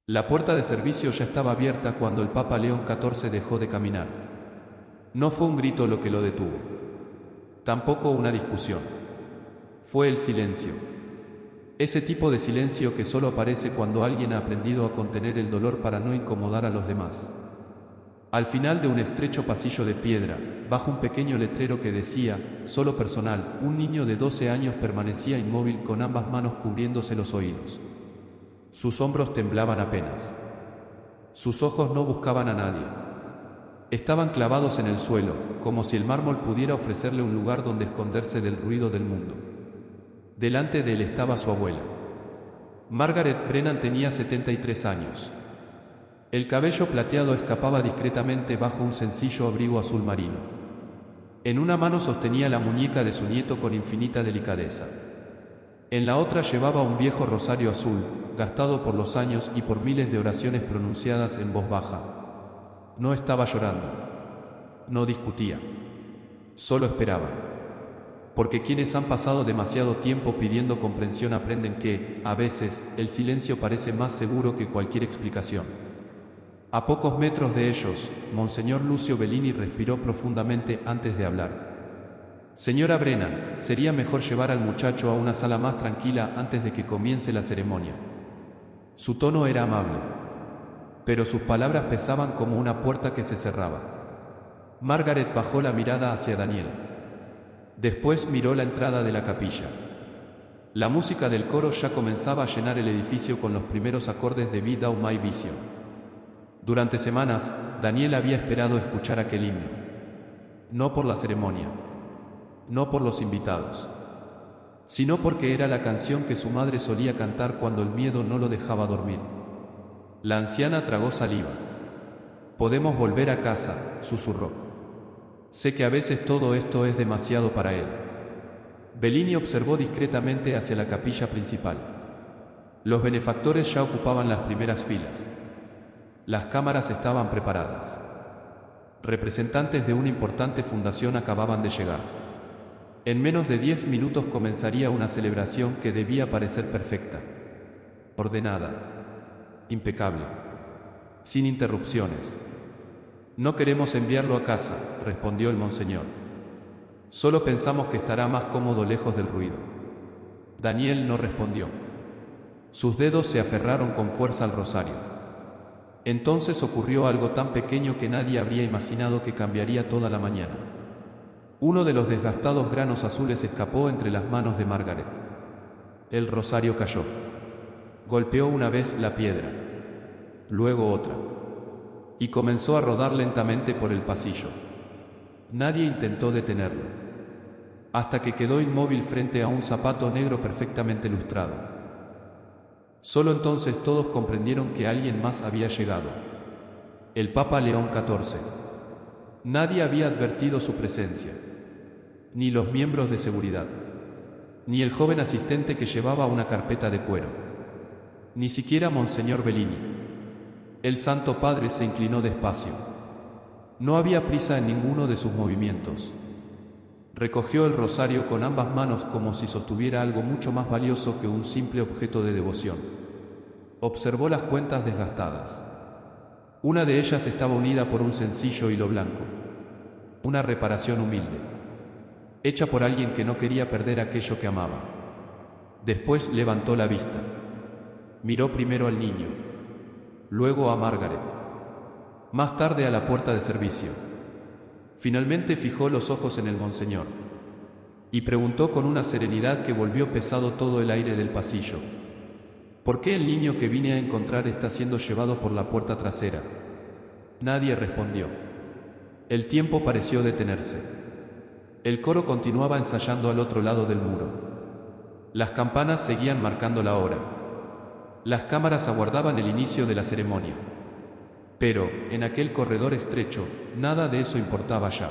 La puerta de servicio ya estaba abierta cuando el Papa León XIV dejó de caminar. No fue un grito lo que lo detuvo. Tampoco una discusión. Fue el silencio. Ese tipo de silencio que solo aparece cuando alguien ha aprendido a contener el dolor para no incomodar a los demás. Al final de un estrecho pasillo de piedra, bajo un pequeño letrero que decía, solo personal, un niño de 12 años permanecía inmóvil con ambas manos cubriéndose los oídos. Sus hombros temblaban apenas. Sus ojos no buscaban a nadie. Estaban clavados en el suelo, como si el mármol pudiera ofrecerle un lugar donde esconderse del ruido del mundo. Delante de él estaba su abuela. Margaret Brennan tenía 73 años. El cabello plateado escapaba discretamente bajo un sencillo abrigo azul marino. En una mano sostenía la muñeca de su nieto con infinita delicadeza. En la otra llevaba un viejo rosario azul, gastado por los años y por miles de oraciones pronunciadas en voz baja. No estaba llorando. No discutía. Solo esperaba. Porque quienes han pasado demasiado tiempo pidiendo comprensión aprenden que, a veces, el silencio parece más seguro que cualquier explicación. A pocos metros de ellos, Monseñor Lucio Bellini respiró profundamente antes de hablar. Señora Brennan, sería mejor llevar al muchacho a una sala más tranquila antes de que comience la ceremonia. Su tono era amable, pero sus palabras pesaban como una puerta que se cerraba. Margaret bajó la mirada hacia Daniel. Después miró la entrada de la capilla. La música del coro ya comenzaba a llenar el edificio con los primeros acordes de Be Thou My Vision. Durante semanas, Daniel había esperado escuchar aquel himno. No por la ceremonia. No por los invitados, sino porque era la canción que su madre solía cantar cuando el miedo no lo dejaba dormir. La anciana tragó saliva. «Podemos volver a casa», susurró. «Sé que a veces todo esto es demasiado para él». Bellini observó discretamente hacia la capilla principal. Los benefactores ya ocupaban las primeras filas. Las cámaras estaban preparadas. Representantes de una importante fundación acababan de llegar. En menos de 10 minutos comenzaría una celebración que debía parecer perfecta, ordenada, impecable, sin interrupciones. «No queremos enviarlo a casa», respondió el monseñor. «Solo pensamos que estará más cómodo lejos del ruido». Daniel no respondió. Sus dedos se aferraron con fuerza al rosario. Entonces ocurrió algo tan pequeño que nadie habría imaginado que cambiaría toda la mañana. Uno de los desgastados granos azules escapó entre las manos de Margaret. El rosario cayó. Golpeó una vez la piedra, luego otra, y comenzó a rodar lentamente por el pasillo. Nadie intentó detenerlo, hasta que quedó inmóvil frente a un zapato negro perfectamente lustrado. Solo entonces todos comprendieron que alguien más había llegado. El Papa León XIV. Nadie había advertido su presencia. Ni los miembros de seguridad, ni el joven asistente que llevaba una carpeta de cuero, ni siquiera Monseñor Bellini. El Santo Padre se inclinó despacio. No había prisa en ninguno de sus movimientos. Recogió el rosario con ambas manos como si sostuviera algo mucho más valioso que un simple objeto de devoción. Observó las cuentas desgastadas. Una de ellas estaba unida por un sencillo hilo blanco. Una reparación humilde, hecha por alguien que no quería perder aquello que amaba. Después levantó la vista. Miró primero al niño, luego a Margaret, más tarde a la puerta de servicio. Finalmente fijó los ojos en el monseñor y preguntó con una serenidad que volvió pesado todo el aire del pasillo: «¿Por qué el niño que vine a encontrar está siendo llevado por la puerta trasera?» Nadie respondió. El tiempo pareció detenerse. El coro continuaba ensayando al otro lado del muro. Las campanas seguían marcando la hora. Las cámaras aguardaban el inicio de la ceremonia. Pero, en aquel corredor estrecho, nada de eso importaba ya.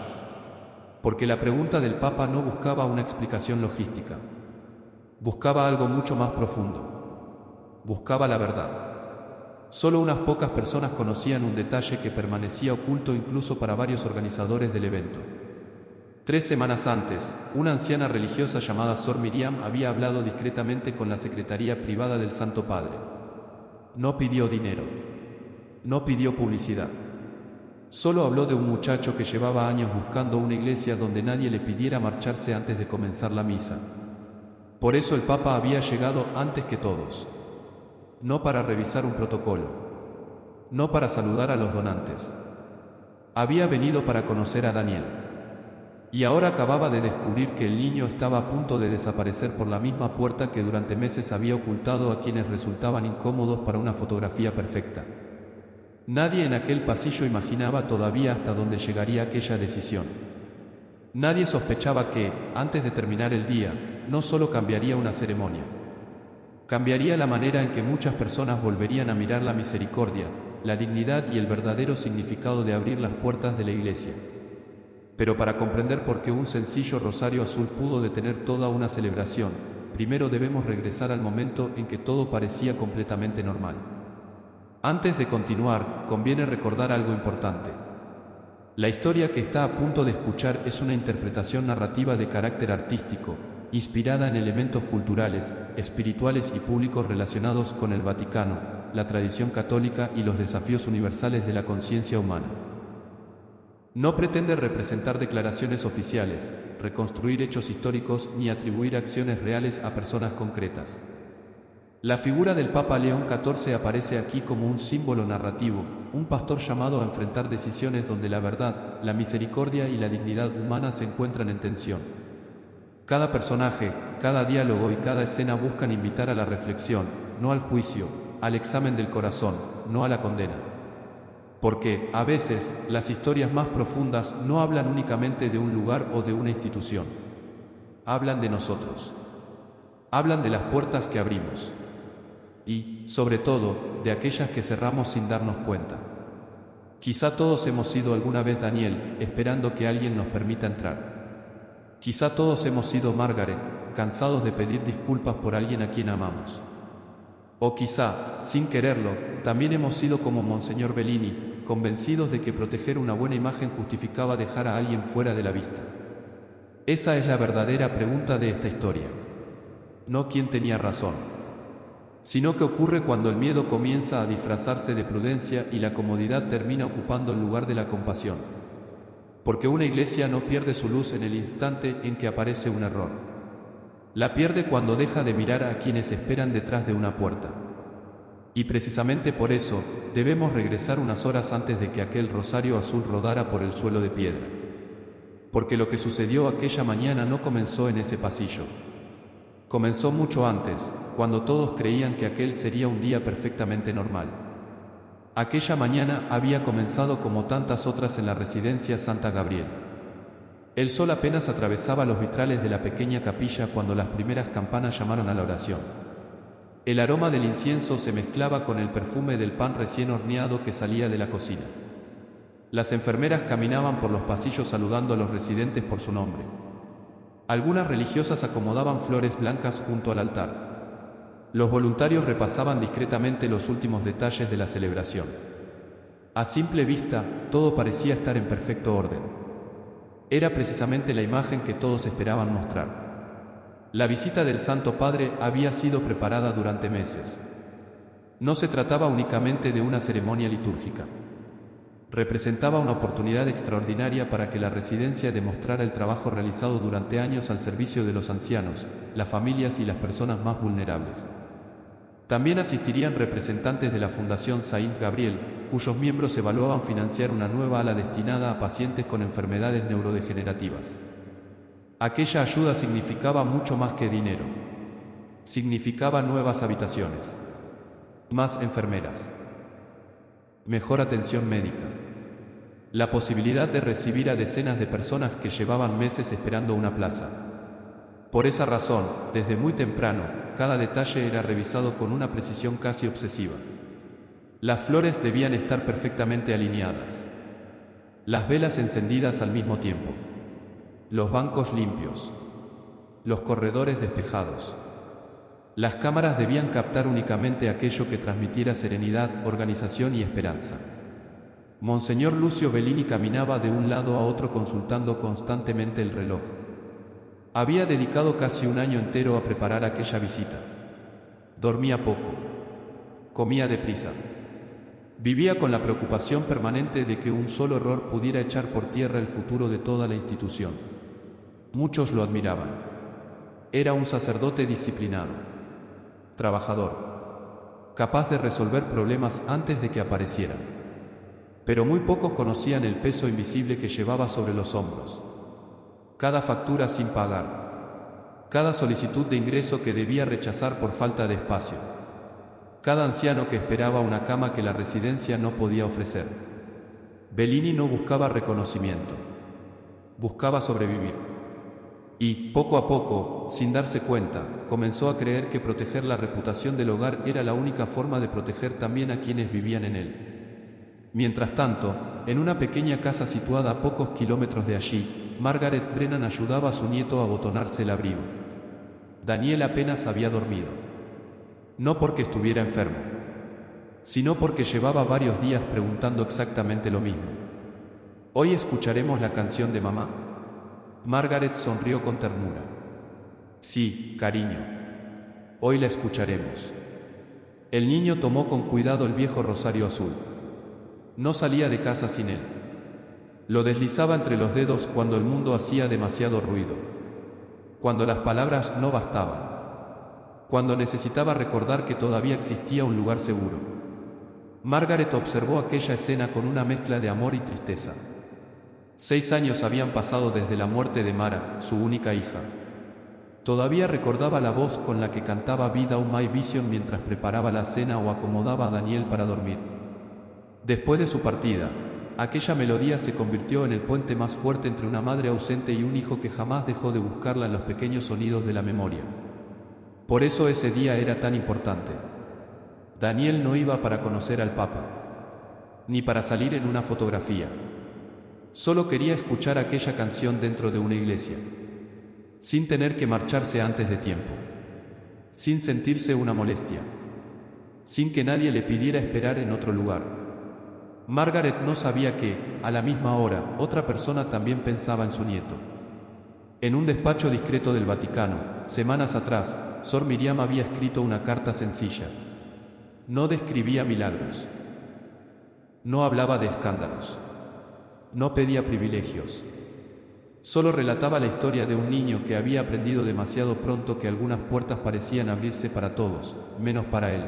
Porque la pregunta del Papa no buscaba una explicación logística. Buscaba algo mucho más profundo. Buscaba la verdad. Solo unas pocas personas conocían un detalle que permanecía oculto incluso para varios organizadores del evento. 3 semanas antes, una anciana religiosa llamada Sor Miriam había hablado discretamente con la secretaría privada del Santo Padre. No pidió dinero. No pidió publicidad. Solo habló de un muchacho que llevaba años buscando una iglesia donde nadie le pidiera marcharse antes de comenzar la misa. Por eso el Papa había llegado antes que todos. No para revisar un protocolo. No para saludar a los donantes. Había venido para conocer a Daniel. Y ahora acababa de descubrir que el niño estaba a punto de desaparecer por la misma puerta que durante meses había ocultado a quienes resultaban incómodos para una fotografía perfecta. Nadie en aquel pasillo imaginaba todavía hasta dónde llegaría aquella decisión. Nadie sospechaba que, antes de terminar el día, no solo cambiaría una ceremonia. Cambiaría la manera en que muchas personas volverían a mirar la misericordia, la dignidad y el verdadero significado de abrir las puertas de la iglesia. Pero para comprender por qué un sencillo rosario azul pudo detener toda una celebración, primero debemos regresar al momento en que todo parecía completamente normal. Antes de continuar, conviene recordar algo importante. La historia que está a punto de escuchar es una interpretación narrativa de carácter artístico, inspirada en elementos culturales, espirituales y públicos relacionados con el Vaticano, la tradición católica y los desafíos universales de la conciencia humana. No pretende representar declaraciones oficiales, reconstruir hechos históricos ni atribuir acciones reales a personas concretas. La figura del Papa León XIV aparece aquí como un símbolo narrativo, un pastor llamado a enfrentar decisiones donde la verdad, la misericordia y la dignidad humana se encuentran en tensión. Cada personaje, cada diálogo y cada escena buscan invitar a la reflexión, no al juicio, al examen del corazón, no a la condena. Porque, a veces, las historias más profundas no hablan únicamente de un lugar o de una institución. Hablan de nosotros. Hablan de las puertas que abrimos. Y, sobre todo, de aquellas que cerramos sin darnos cuenta. Quizá todos hemos sido alguna vez Daniel, esperando que alguien nos permita entrar. Quizá todos hemos sido Margaret, cansados de pedir disculpas por alguien a quien amamos. O quizá, sin quererlo, también hemos sido como Monseñor Bellini, convencidos de que proteger una buena imagen justificaba dejar a alguien fuera de la vista. Esa es la verdadera pregunta de esta historia. No quién tenía razón, sino qué ocurre cuando el miedo comienza a disfrazarse de prudencia y la comodidad termina ocupando el lugar de la compasión. Porque una iglesia no pierde su luz en el instante en que aparece un error. La pierde cuando deja de mirar a quienes esperan detrás de una puerta. Y precisamente por eso, debemos regresar unas horas antes de que aquel rosario azul rodara por el suelo de piedra. Porque lo que sucedió aquella mañana no comenzó en ese pasillo. Comenzó mucho antes, cuando todos creían que aquel sería un día perfectamente normal. Aquella mañana había comenzado como tantas otras en la residencia Santa Gabriel. El sol apenas atravesaba los vitrales de la pequeña capilla cuando las primeras campanas llamaron a la oración. El aroma del incienso se mezclaba con el perfume del pan recién horneado que salía de la cocina. Las enfermeras caminaban por los pasillos saludando a los residentes por su nombre. Algunas religiosas acomodaban flores blancas junto al altar. Los voluntarios repasaban discretamente los últimos detalles de la celebración. A simple vista, todo parecía estar en perfecto orden. Era precisamente la imagen que todos esperaban mostrar. La visita del Santo Padre había sido preparada durante meses. No se trataba únicamente de una ceremonia litúrgica. Representaba una oportunidad extraordinaria para que la residencia demostrara el trabajo realizado durante años al servicio de los ancianos, las familias y las personas más vulnerables. También asistirían representantes de la Fundación Saint Gabriel, cuyos miembros evaluaban financiar una nueva ala destinada a pacientes con enfermedades neurodegenerativas. Aquella ayuda significaba mucho más que dinero. Significaba nuevas habitaciones, más enfermeras, mejor atención médica, la posibilidad de recibir a decenas de personas que llevaban meses esperando una plaza. Por esa razón, desde muy temprano, cada detalle era revisado con una precisión casi obsesiva. Las flores debían estar perfectamente alineadas, las velas encendidas al mismo tiempo, los bancos limpios, los corredores despejados. Las cámaras debían captar únicamente aquello que transmitiera serenidad, organización y esperanza. Monseñor Lucio Bellini caminaba de un lado a otro consultando constantemente el reloj. Había dedicado casi un año entero a preparar aquella visita. Dormía poco. Comía deprisa. Vivía con la preocupación permanente de que un solo error pudiera echar por tierra el futuro de toda la institución. Muchos lo admiraban. Era un sacerdote disciplinado, trabajador, capaz de resolver problemas antes de que aparecieran. Pero muy pocos conocían el peso invisible que llevaba sobre los hombros. Cada factura sin pagar, cada solicitud de ingreso que debía rechazar por falta de espacio, cada anciano que esperaba una cama que la residencia no podía ofrecer. Bellini no buscaba reconocimiento, buscaba sobrevivir. Y, poco a poco, sin darse cuenta, comenzó a creer que proteger la reputación del hogar era la única forma de proteger también a quienes vivían en él. Mientras tanto, en una pequeña casa situada a pocos kilómetros de allí, Margaret Brennan ayudaba a su nieto a abotonarse el abrigo. Daniel apenas había dormido. No porque estuviera enfermo, sino porque llevaba varios días preguntando exactamente lo mismo. ¿Hoy escucharemos la canción de mamá? Margaret sonrió con ternura. Sí, cariño. Hoy la escucharemos. El niño tomó con cuidado el viejo rosario azul. No salía de casa sin él. Lo deslizaba entre los dedos cuando el mundo hacía demasiado ruido, cuando las palabras no bastaban, cuando necesitaba recordar que todavía existía un lugar seguro. Margaret observó aquella escena con una mezcla de amor y tristeza. 6 años habían pasado desde la muerte de Mara, su única hija. Todavía recordaba la voz con la que cantaba Be Thou My Vision mientras preparaba la cena o acomodaba a Daniel para dormir. Después de su partida, aquella melodía se convirtió en el puente más fuerte entre una madre ausente y un hijo que jamás dejó de buscarla en los pequeños sonidos de la memoria. Por eso ese día era tan importante. Daniel no iba para conocer al Papa, ni para salir en una fotografía. Solo quería escuchar aquella canción dentro de una iglesia, sin tener que marcharse antes de tiempo, sin sentirse una molestia, sin que nadie le pidiera esperar en otro lugar. Margaret no sabía que, a la misma hora, otra persona también pensaba en su nieto. En un despacho discreto del Vaticano, semanas atrás, Sor Miriam había escrito una carta sencilla. No describía milagros. No hablaba de escándalos. No pedía privilegios. Solo relataba la historia de un niño que había aprendido demasiado pronto que algunas puertas parecían abrirse para todos, menos para él.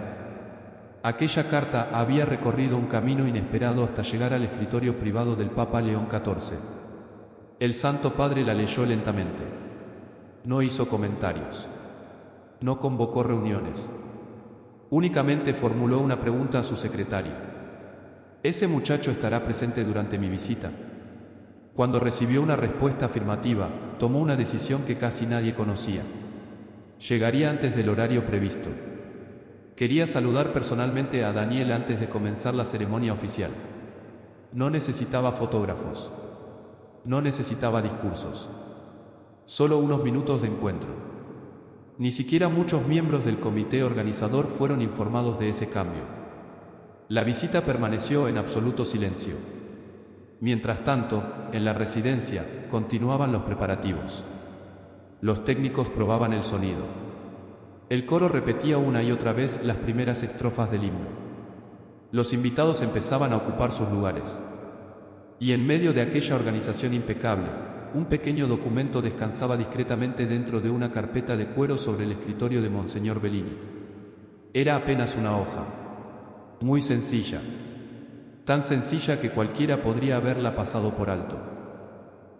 Aquella carta había recorrido un camino inesperado hasta llegar al escritorio privado del Papa León XIV. El Santo Padre la leyó lentamente. No hizo comentarios. No convocó reuniones. Únicamente formuló una pregunta a su secretaria. ¿Ese muchacho estará presente durante mi visita? Cuando recibió una respuesta afirmativa, tomó una decisión que casi nadie conocía. Llegaría antes del horario previsto. Quería saludar personalmente a Daniel antes de comenzar la ceremonia oficial. No necesitaba fotógrafos. No necesitaba discursos. Solo unos minutos de encuentro. Ni siquiera muchos miembros del comité organizador fueron informados de ese cambio. La visita permaneció en absoluto silencio. Mientras tanto, en la residencia, continuaban los preparativos. Los técnicos probaban el sonido. El coro repetía una y otra vez las primeras estrofas del himno. Los invitados empezaban a ocupar sus lugares. Y en medio de aquella organización impecable, un pequeño documento descansaba discretamente dentro de una carpeta de cuero sobre el escritorio de Monseñor Bellini. Era apenas una hoja. Muy sencilla. Tan sencilla que cualquiera podría haberla pasado por alto.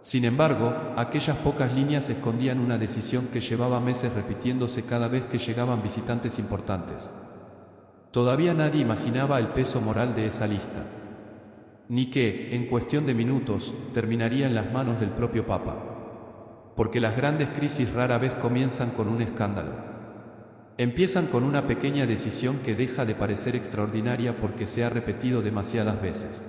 Sin embargo, aquellas pocas líneas escondían una decisión que llevaba meses repitiéndose cada vez que llegaban visitantes importantes. Todavía nadie imaginaba el peso moral de esa lista, ni que, en cuestión de minutos, terminaría en las manos del propio Papa. Porque las grandes crisis rara vez comienzan con un escándalo. Empiezan con una pequeña decisión que deja de parecer extraordinaria porque se ha repetido demasiadas veces.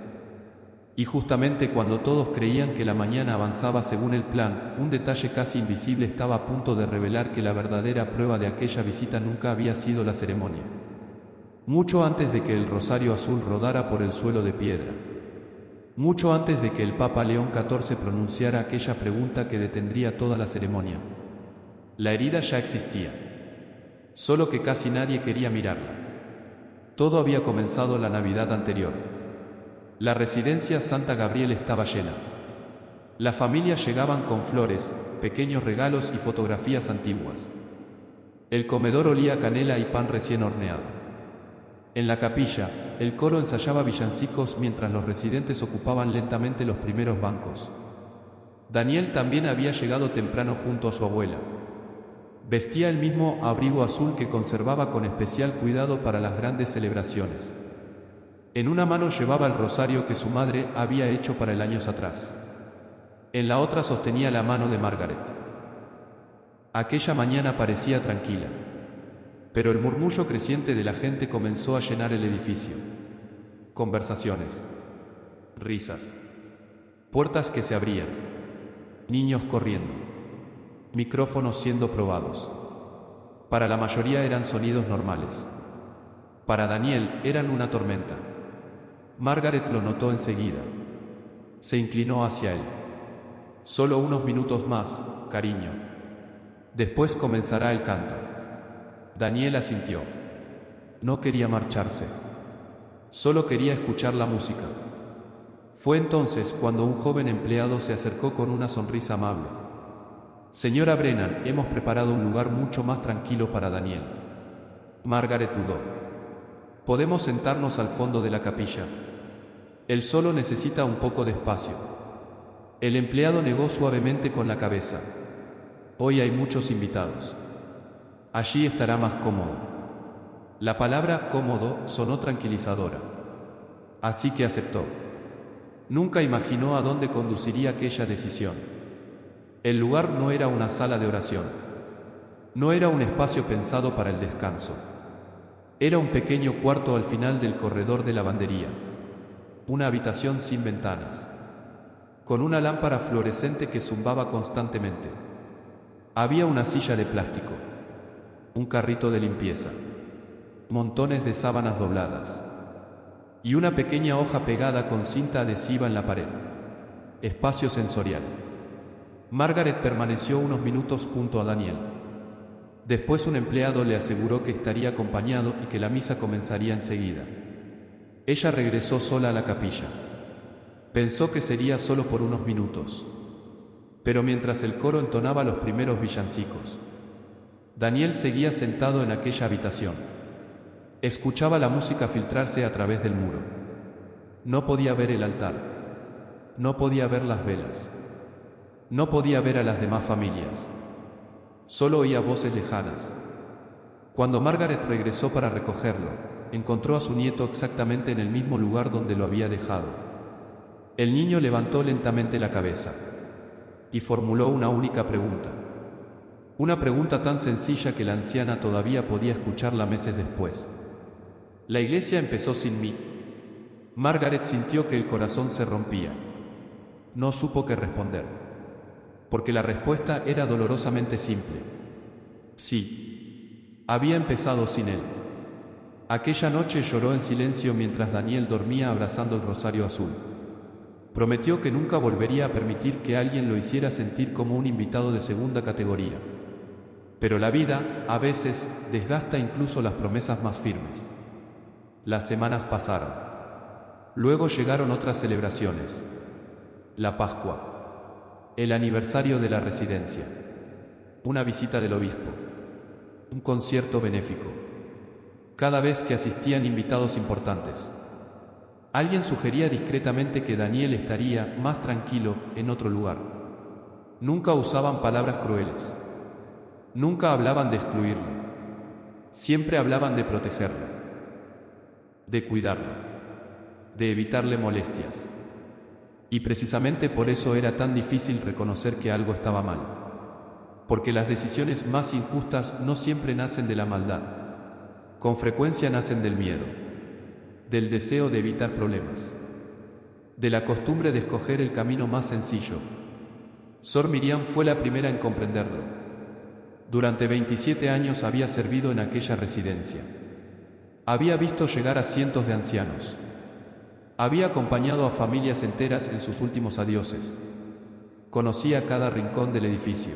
Y justamente cuando todos creían que la mañana avanzaba según el plan, un detalle casi invisible estaba a punto de revelar que la verdadera prueba de aquella visita nunca había sido la ceremonia. Mucho antes de que el rosario azul rodara por el suelo de piedra. Mucho antes de que el Papa León XIV pronunciara aquella pregunta que detendría toda la ceremonia. La herida ya existía. Solo que casi nadie quería mirarla. Todo había comenzado la Navidad anterior. La residencia Santa Gabriel estaba llena. Las familias llegaban con flores, pequeños regalos y fotografías antiguas. El comedor olía a canela y pan recién horneado. En la capilla, el coro ensayaba villancicos mientras los residentes ocupaban lentamente los primeros bancos. Daniel también había llegado temprano junto a su abuela. Vestía el mismo abrigo azul que conservaba con especial cuidado para las grandes celebraciones. En una mano llevaba el rosario que su madre había hecho para el años atrás. En la otra sostenía la mano de Margaret. Aquella mañana parecía tranquila, pero el murmullo creciente de la gente comenzó a llenar el edificio. Conversaciones, risas, puertas que se abrían, niños corriendo, micrófonos siendo probados. Para la mayoría eran sonidos normales. Para Daniel eran una tormenta. Margaret lo notó enseguida. Se inclinó hacia él. Solo unos minutos más, cariño. Después comenzará el canto. Daniel asintió. No quería marcharse. Solo quería escuchar la música. Fue entonces cuando un joven empleado se acercó con una sonrisa amable. Señora Brennan, hemos preparado un lugar mucho más tranquilo para Daniel. Margaret dudó. Podemos sentarnos al fondo de la capilla. Él solo necesita un poco de espacio. El empleado negó suavemente con la cabeza. Hoy hay muchos invitados. Allí estará más cómodo. La palabra cómodo sonó tranquilizadora. Así que aceptó. Nunca imaginó a dónde conduciría aquella decisión. El lugar no era una sala de oración. No era un espacio pensado para el descanso. Era un pequeño cuarto al final del corredor de lavandería. Una habitación sin ventanas, con una lámpara fluorescente que zumbaba constantemente. Había una silla de plástico, un carrito de limpieza, montones de sábanas dobladas y una pequeña hoja pegada con cinta adhesiva en la pared. Espacio sensorial. Margaret permaneció unos minutos junto a Daniel. Después un empleado le aseguró que estaría acompañado y que la misa comenzaría enseguida. Ella regresó sola a la capilla. Pensó que sería solo por unos minutos. Pero mientras el coro entonaba los primeros villancicos, Daniel seguía sentado en aquella habitación. Escuchaba la música filtrarse a través del muro. No podía ver el altar. No podía ver las velas. No podía ver a las demás familias. Solo oía voces lejanas. Cuando Margaret regresó para recogerlo, encontró a su nieto exactamente en el mismo lugar donde lo había dejado. El niño levantó lentamente la cabeza y formuló una única pregunta. Una pregunta tan sencilla que la anciana todavía podía escucharla meses después. La iglesia empezó sin mí. Margaret sintió que el corazón se rompía. No supo qué responder, porque la respuesta era dolorosamente simple. Sí, había empezado sin él. Aquella noche lloró en silencio mientras Daniel dormía abrazando el rosario azul. Prometió que nunca volvería a permitir que alguien lo hiciera sentir como un invitado de segunda categoría. Pero la vida, a veces, desgasta incluso las promesas más firmes. Las semanas pasaron. Luego llegaron otras celebraciones. La Pascua. El aniversario de la residencia. Una visita del obispo. Un concierto benéfico. Cada vez que asistían invitados importantes. Alguien sugería discretamente que Daniel estaría más tranquilo en otro lugar. Nunca usaban palabras crueles. Nunca hablaban de excluirlo. Siempre hablaban de protegerlo, de cuidarlo, de evitarle molestias. Y precisamente por eso era tan difícil reconocer que algo estaba mal. Porque las decisiones más injustas no siempre nacen de la maldad. Con frecuencia nacen del miedo, del deseo de evitar problemas, de la costumbre de escoger el camino más sencillo. Sor Miriam fue la primera en comprenderlo. Durante 27 años había servido en aquella residencia. Había visto llegar a cientos de ancianos. Había acompañado a familias enteras en sus últimos adioses. Conocía cada rincón del edificio.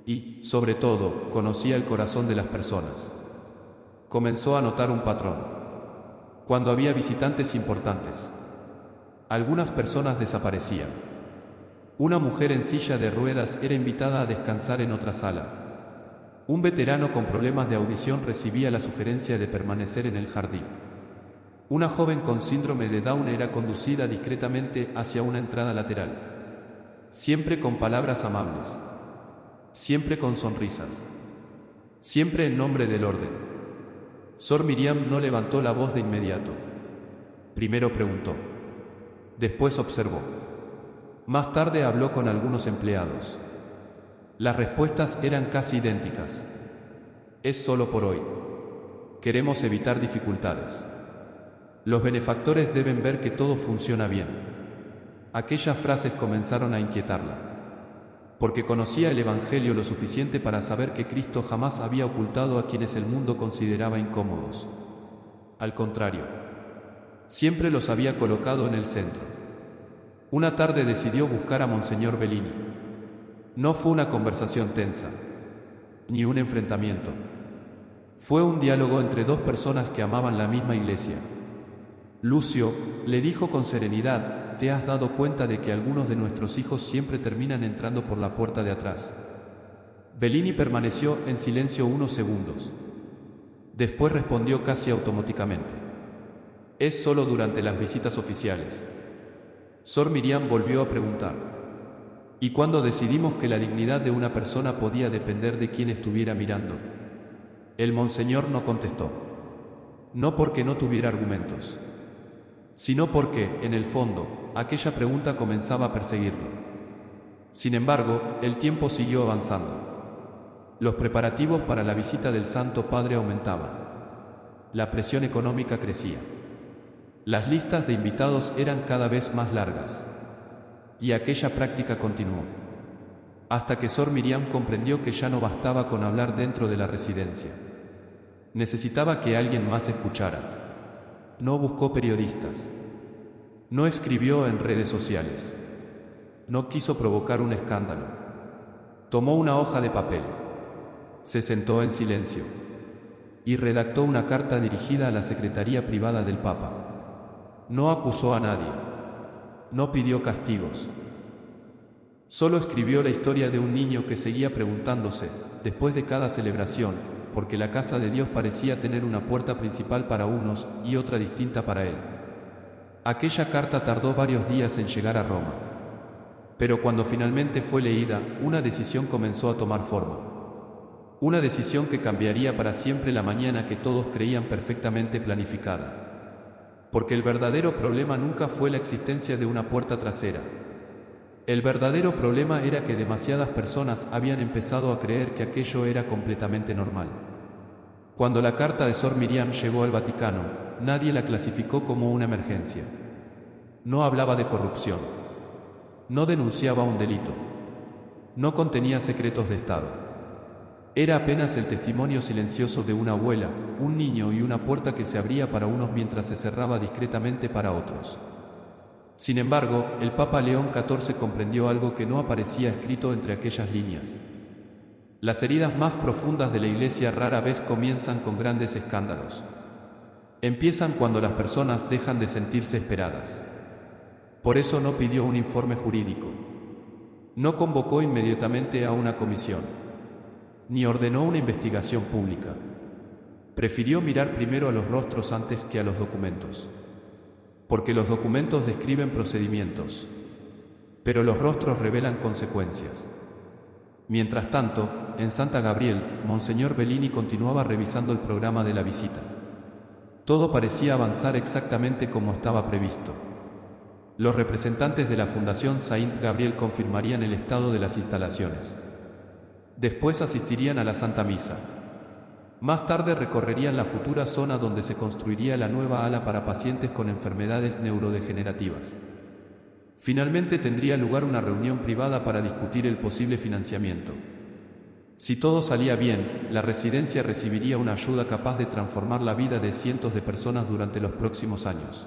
Y, sobre todo, conocía el corazón de las personas. Comenzó a notar un patrón. Cuando había visitantes importantes, algunas personas desaparecían. Una mujer en silla de ruedas era invitada a descansar en otra sala. Un veterano con problemas de audición recibía la sugerencia de permanecer en el jardín. Una joven con síndrome de Down era conducida discretamente hacia una entrada lateral. Siempre con palabras amables. Siempre con sonrisas. Siempre en nombre del orden. Sor Miriam no levantó la voz de inmediato. Primero preguntó. Después observó. Más tarde habló con algunos empleados. Las respuestas eran casi idénticas. Es solo por hoy. Queremos evitar dificultades. Los benefactores deben ver que todo funciona bien. Aquellas frases comenzaron a inquietarla. Porque conocía el Evangelio lo suficiente para saber que Cristo jamás había ocultado a quienes el mundo consideraba incómodos. Al contrario, siempre los había colocado en el centro. Una tarde decidió buscar a Monseñor Bellini. No fue una conversación tensa, ni un enfrentamiento. Fue un diálogo entre dos personas que amaban la misma iglesia. Lucio, le dijo con serenidad, ¿te has dado cuenta de que algunos de nuestros hijos siempre terminan entrando por la puerta de atrás? Bellini permaneció en silencio unos segundos. Después respondió casi automáticamente. Es solo durante las visitas oficiales. Sor Miriam volvió a preguntar. ¿Y cuándo decidimos que la dignidad de una persona podía depender de quien estuviera mirando? El monseñor no contestó. No porque no tuviera argumentos, sino porque, en el fondo, aquella pregunta comenzaba a perseguirlo. Sin embargo, el tiempo siguió avanzando. Los preparativos para la visita del Santo Padre aumentaban. La presión económica crecía. Las listas de invitados eran cada vez más largas. Y aquella práctica continuó. Hasta que Sor Miriam comprendió que ya no bastaba con hablar dentro de la residencia. Necesitaba que alguien más escuchara. No buscó periodistas. No escribió en redes sociales. No quiso provocar un escándalo. Tomó una hoja de papel. Se sentó en silencio. Y redactó una carta dirigida a la secretaría privada del Papa. No acusó a nadie. No pidió castigos. Solo escribió la historia de un niño que seguía preguntándose, después de cada celebración, porque la casa de Dios parecía tener una puerta principal para unos y otra distinta para él. Aquella carta tardó varios días en llegar a Roma. Pero cuando finalmente fue leída, una decisión comenzó a tomar forma. Una decisión que cambiaría para siempre la mañana que todos creían perfectamente planificada. Porque el verdadero problema nunca fue la existencia de una puerta trasera. El verdadero problema era que demasiadas personas habían empezado a creer que aquello era completamente normal. Cuando la carta de Sor Miriam llegó al Vaticano, nadie la clasificó como una emergencia. No hablaba de corrupción. No denunciaba un delito. No contenía secretos de Estado. Era apenas el testimonio silencioso de una abuela, un niño y una puerta que se abría para unos mientras se cerraba discretamente para otros. Sin embargo, el Papa León XIV comprendió algo que no aparecía escrito entre aquellas líneas. Las heridas más profundas de la Iglesia rara vez comienzan con grandes escándalos. Empiezan cuando las personas dejan de sentirse esperadas. Por eso no pidió un informe jurídico. No convocó inmediatamente a una comisión. Ni ordenó una investigación pública. Prefirió mirar primero a los rostros antes que a los documentos. Porque los documentos describen procedimientos, pero los rostros revelan consecuencias. Mientras tanto, en Santa Gabriel, Monseñor Bellini continuaba revisando el programa de la visita. Todo parecía avanzar exactamente como estaba previsto. Los representantes de la Fundación Saint Gabriel confirmarían el estado de las instalaciones. Después asistirían a la Santa Misa. Más tarde recorrerían la futura zona donde se construiría la nueva ala para pacientes con enfermedades neurodegenerativas. Finalmente tendría lugar una reunión privada para discutir el posible financiamiento. Si todo salía bien, la residencia recibiría una ayuda capaz de transformar la vida de cientos de personas durante los próximos años.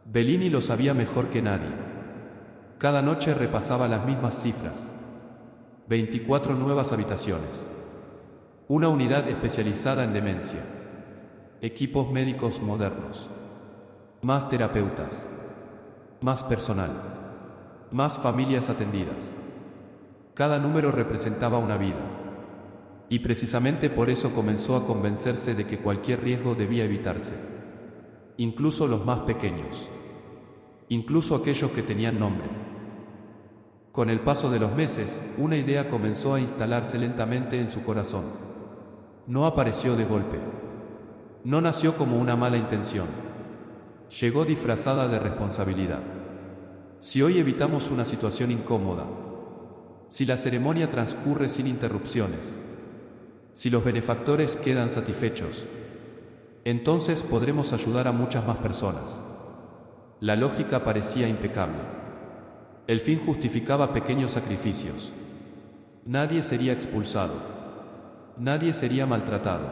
Bellini lo sabía mejor que nadie. Cada noche repasaba las mismas cifras. 24 nuevas habitaciones. Una unidad especializada en demencia. equipos médicos modernos, más terapeutas, más personal, más familias atendidas. Cada número representaba una vida. Y precisamente por eso comenzó a convencerse de que cualquier riesgo debía evitarse. Incluso los más pequeños. Incluso aquellos que tenían nombre. Con el paso de los meses, una idea comenzó a instalarse lentamente en su corazón. No apareció de golpe. No nació como una mala intención. Llegó disfrazada de responsabilidad. Si hoy evitamos una situación incómoda, si la ceremonia transcurre sin interrupciones, si los benefactores quedan satisfechos, entonces podremos ayudar a muchas más personas. La lógica parecía impecable. El fin justificaba pequeños sacrificios. Nadie sería expulsado. Nadie sería maltratado.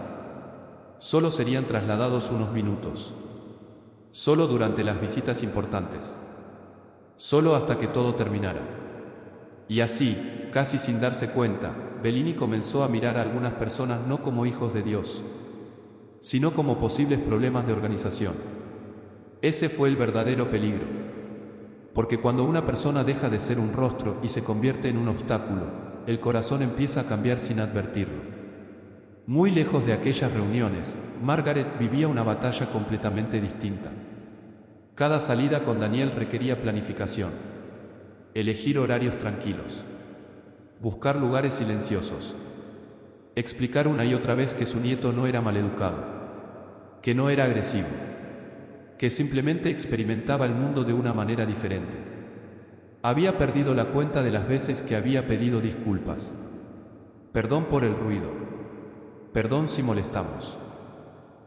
Solo serían trasladados unos minutos. Solo durante las visitas importantes. Solo hasta que todo terminara. Y así, casi sin darse cuenta, Bellini comenzó a mirar a algunas personas no como hijos de Dios, sino como posibles problemas de organización. Ese fue el verdadero peligro. Porque cuando una persona deja de ser un rostro y se convierte en un obstáculo, el corazón empieza a cambiar sin advertirlo. Muy lejos de aquellas reuniones, Margaret vivía una batalla completamente distinta. Cada salida con Daniel requería planificación, elegir horarios tranquilos, buscar lugares silenciosos, explicar una y otra vez que su nieto no era maleducado, que no era agresivo, que simplemente experimentaba el mundo de una manera diferente. Había perdido la cuenta de las veces que había pedido disculpas. Perdón por el ruido. Perdón si molestamos.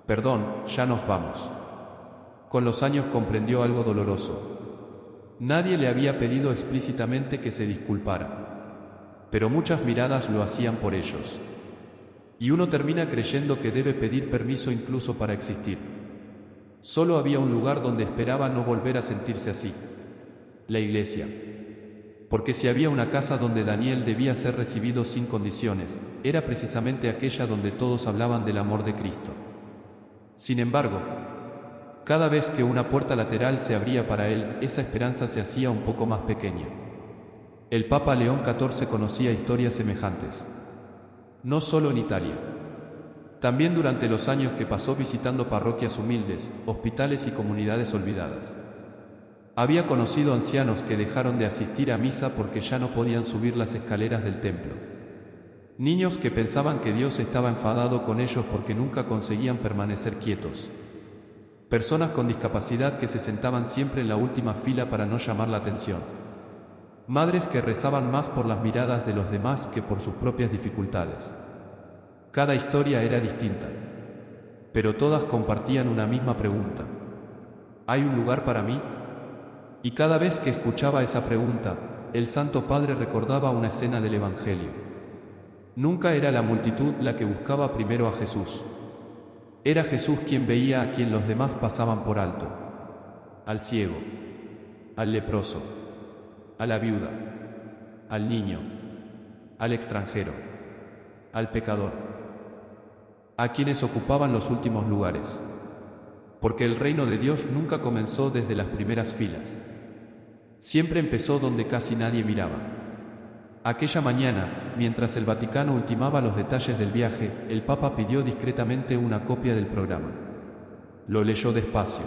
Perdón, ya nos vamos. Con los años comprendió algo doloroso. Nadie le había pedido explícitamente que se disculpara, pero muchas miradas lo hacían por ellos. Y uno termina creyendo que debe pedir permiso incluso para existir. Solo había un lugar donde esperaba no volver a sentirse así: la iglesia. Porque si había una casa donde Daniel debía ser recibido sin condiciones, era precisamente aquella donde todos hablaban del amor de Cristo. Sin embargo, cada vez que una puerta lateral se abría para él, esa esperanza se hacía un poco más pequeña. El Papa León XIV conocía historias semejantes. No solo en Italia. También durante los años que pasó visitando parroquias humildes, hospitales y comunidades olvidadas. Había conocido ancianos que dejaron de asistir a misa porque ya no podían subir las escaleras del templo. Niños que pensaban que Dios estaba enfadado con ellos porque nunca conseguían permanecer quietos. Personas con discapacidad que se sentaban siempre en la última fila para no llamar la atención. Madres que rezaban más por las miradas de los demás que por sus propias dificultades. Cada historia era distinta, pero todas compartían una misma pregunta: ¿hay un lugar para mí? Y cada vez que escuchaba esa pregunta, el Santo Padre recordaba una escena del Evangelio. Nunca era la multitud la que buscaba primero a Jesús. Era Jesús quien veía a quien los demás pasaban por alto: al ciego, al leproso, a la viuda, al niño, al extranjero, al pecador, a quienes ocupaban los últimos lugares. Porque el reino de Dios nunca comenzó desde las primeras filas. Siempre empezó donde casi nadie miraba. Aquella mañana, mientras el Vaticano ultimaba los detalles del viaje, el Papa pidió discretamente una copia del programa. Lo leyó despacio.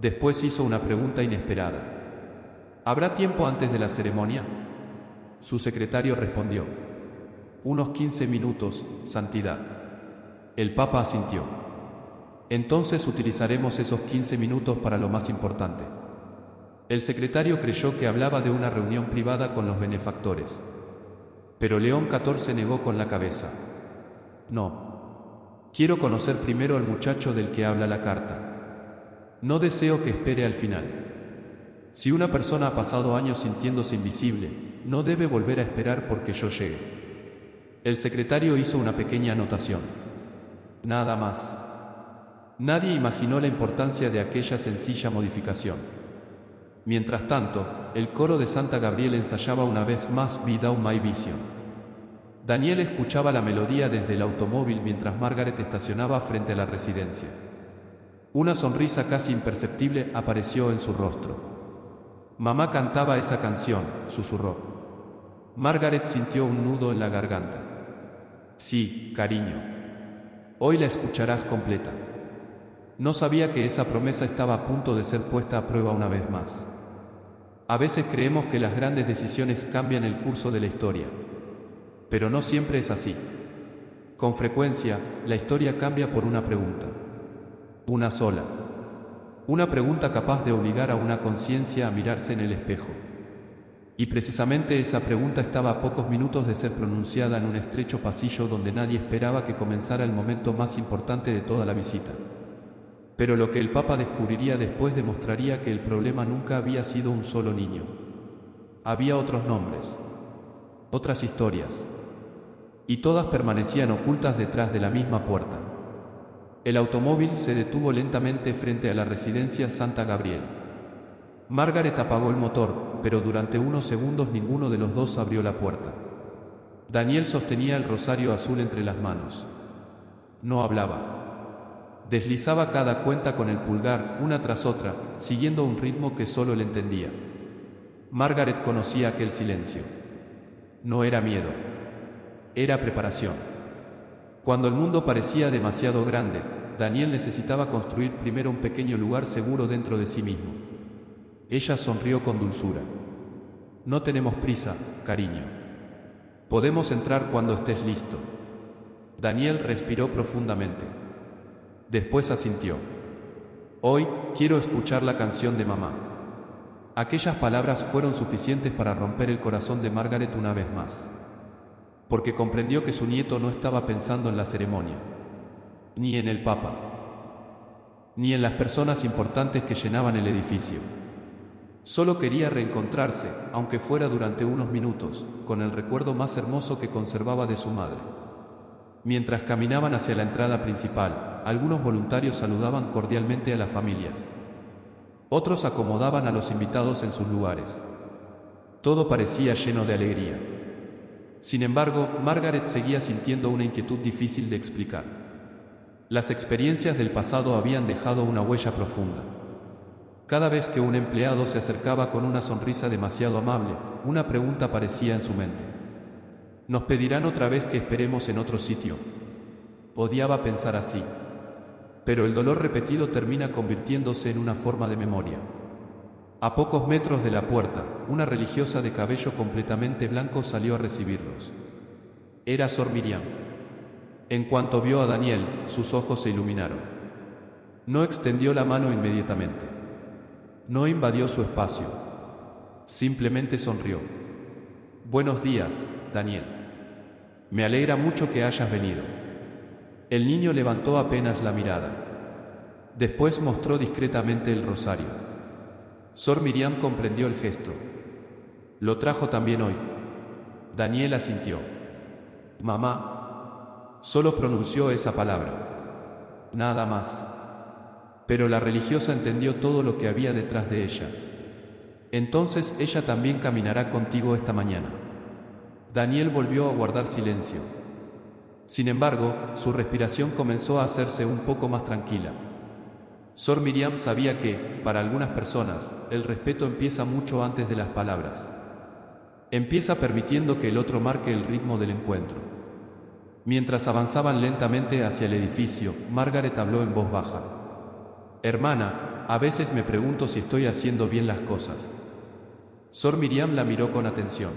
Después hizo una pregunta inesperada: ¿habrá tiempo antes de la ceremonia? Su secretario respondió: unos 15 minutos, Santidad. El Papa asintió. Entonces utilizaremos esos 15 minutos para lo más importante. El secretario creyó que hablaba de una reunión privada con los benefactores. Pero León XIV negó con la cabeza. No. Quiero conocer primero al muchacho del que habla la carta. No deseo que espere al final. Si una persona ha pasado años sintiéndose invisible, no debe volver a esperar porque yo llegue. El secretario hizo una pequeña anotación. Nada más. Nadie imaginó la importancia de aquella sencilla modificación. Mientras tanto, el coro de Santa Gabriel ensayaba una vez más Be Thou My Vision. Daniel escuchaba la melodía desde el automóvil mientras Margaret estacionaba frente a la residencia. Una sonrisa casi imperceptible apareció en su rostro. Mamá cantaba esa canción, susurró. Margaret sintió un nudo en la garganta. Sí, cariño. Hoy la escucharás completa. No sabía que esa promesa estaba a punto de ser puesta a prueba una vez más. A veces creemos que las grandes decisiones cambian el curso de la historia. Pero no siempre es así. Con frecuencia, la historia cambia por una pregunta. Una sola. Una pregunta capaz de obligar a una conciencia a mirarse en el espejo. Y precisamente esa pregunta estaba a pocos minutos de ser pronunciada en un estrecho pasillo donde nadie esperaba que comenzara el momento más importante de toda la visita. Pero lo que el Papa descubriría después demostraría que el problema nunca había sido un solo niño. Había otros nombres, otras historias. Y todas permanecían ocultas detrás de la misma puerta. El automóvil se detuvo lentamente frente a la residencia Santa Gabriel. Margaret apagó el motor, pero durante unos segundos ninguno de los dos abrió la puerta. Daniel sostenía el rosario azul entre las manos. No hablaba. Deslizaba cada cuenta con el pulgar, una tras otra, siguiendo un ritmo que solo él entendía. Margaret conocía aquel silencio. No era miedo. Era preparación. Cuando el mundo parecía demasiado grande, Daniel necesitaba construir primero un pequeño lugar seguro dentro de sí mismo. Ella sonrió con dulzura. No tenemos prisa, cariño. Podemos entrar cuando estés listo. Daniel respiró profundamente. Después asintió. Hoy quiero escuchar la canción de mamá. Aquellas palabras fueron suficientes para romper el corazón de Margaret una vez más. Porque comprendió que su nieto no estaba pensando en la ceremonia, ni en el Papa, ni en las personas importantes que llenaban el edificio. Solo quería reencontrarse, aunque fuera durante unos minutos, con el recuerdo más hermoso que conservaba de su madre. Mientras caminaban hacia la entrada principal, algunos voluntarios saludaban cordialmente a las familias. Otros acomodaban a los invitados en sus lugares. Todo parecía lleno de alegría. Sin embargo, Margaret seguía sintiendo una inquietud difícil de explicar. Las experiencias del pasado habían dejado una huella profunda. Cada vez que un empleado se acercaba con una sonrisa demasiado amable, una pregunta aparecía en su mente. ¿Nos pedirán otra vez que esperemos en otro sitio? Odiaba pensar así. Pero el dolor repetido termina convirtiéndose en una forma de memoria. A pocos metros de la puerta, una religiosa de cabello completamente blanco salió a recibirlos. Era Sor Miriam. En cuanto vio a Daniel, sus ojos se iluminaron. No extendió la mano inmediatamente. No invadió su espacio. Simplemente sonrió. Buenos días, Daniel. Me alegra mucho que hayas venido. El niño levantó apenas la mirada. Después mostró discretamente el rosario. Sor Miriam comprendió el gesto. Lo trajo también hoy. Daniel asintió. Mamá. Solo pronunció esa palabra. Nada más. Pero la religiosa entendió todo lo que había detrás de ella. Entonces ella también caminará contigo esta mañana. Daniel volvió a guardar silencio. Sin embargo, su respiración comenzó a hacerse un poco más tranquila. Sor Miriam sabía que, para algunas personas, el respeto empieza mucho antes de las palabras. Empieza permitiendo que el otro marque el ritmo del encuentro. Mientras avanzaban lentamente hacia el edificio, Margaret habló en voz baja. Hermana, a veces me pregunto si estoy haciendo bien las cosas. Sor Miriam la miró con atención.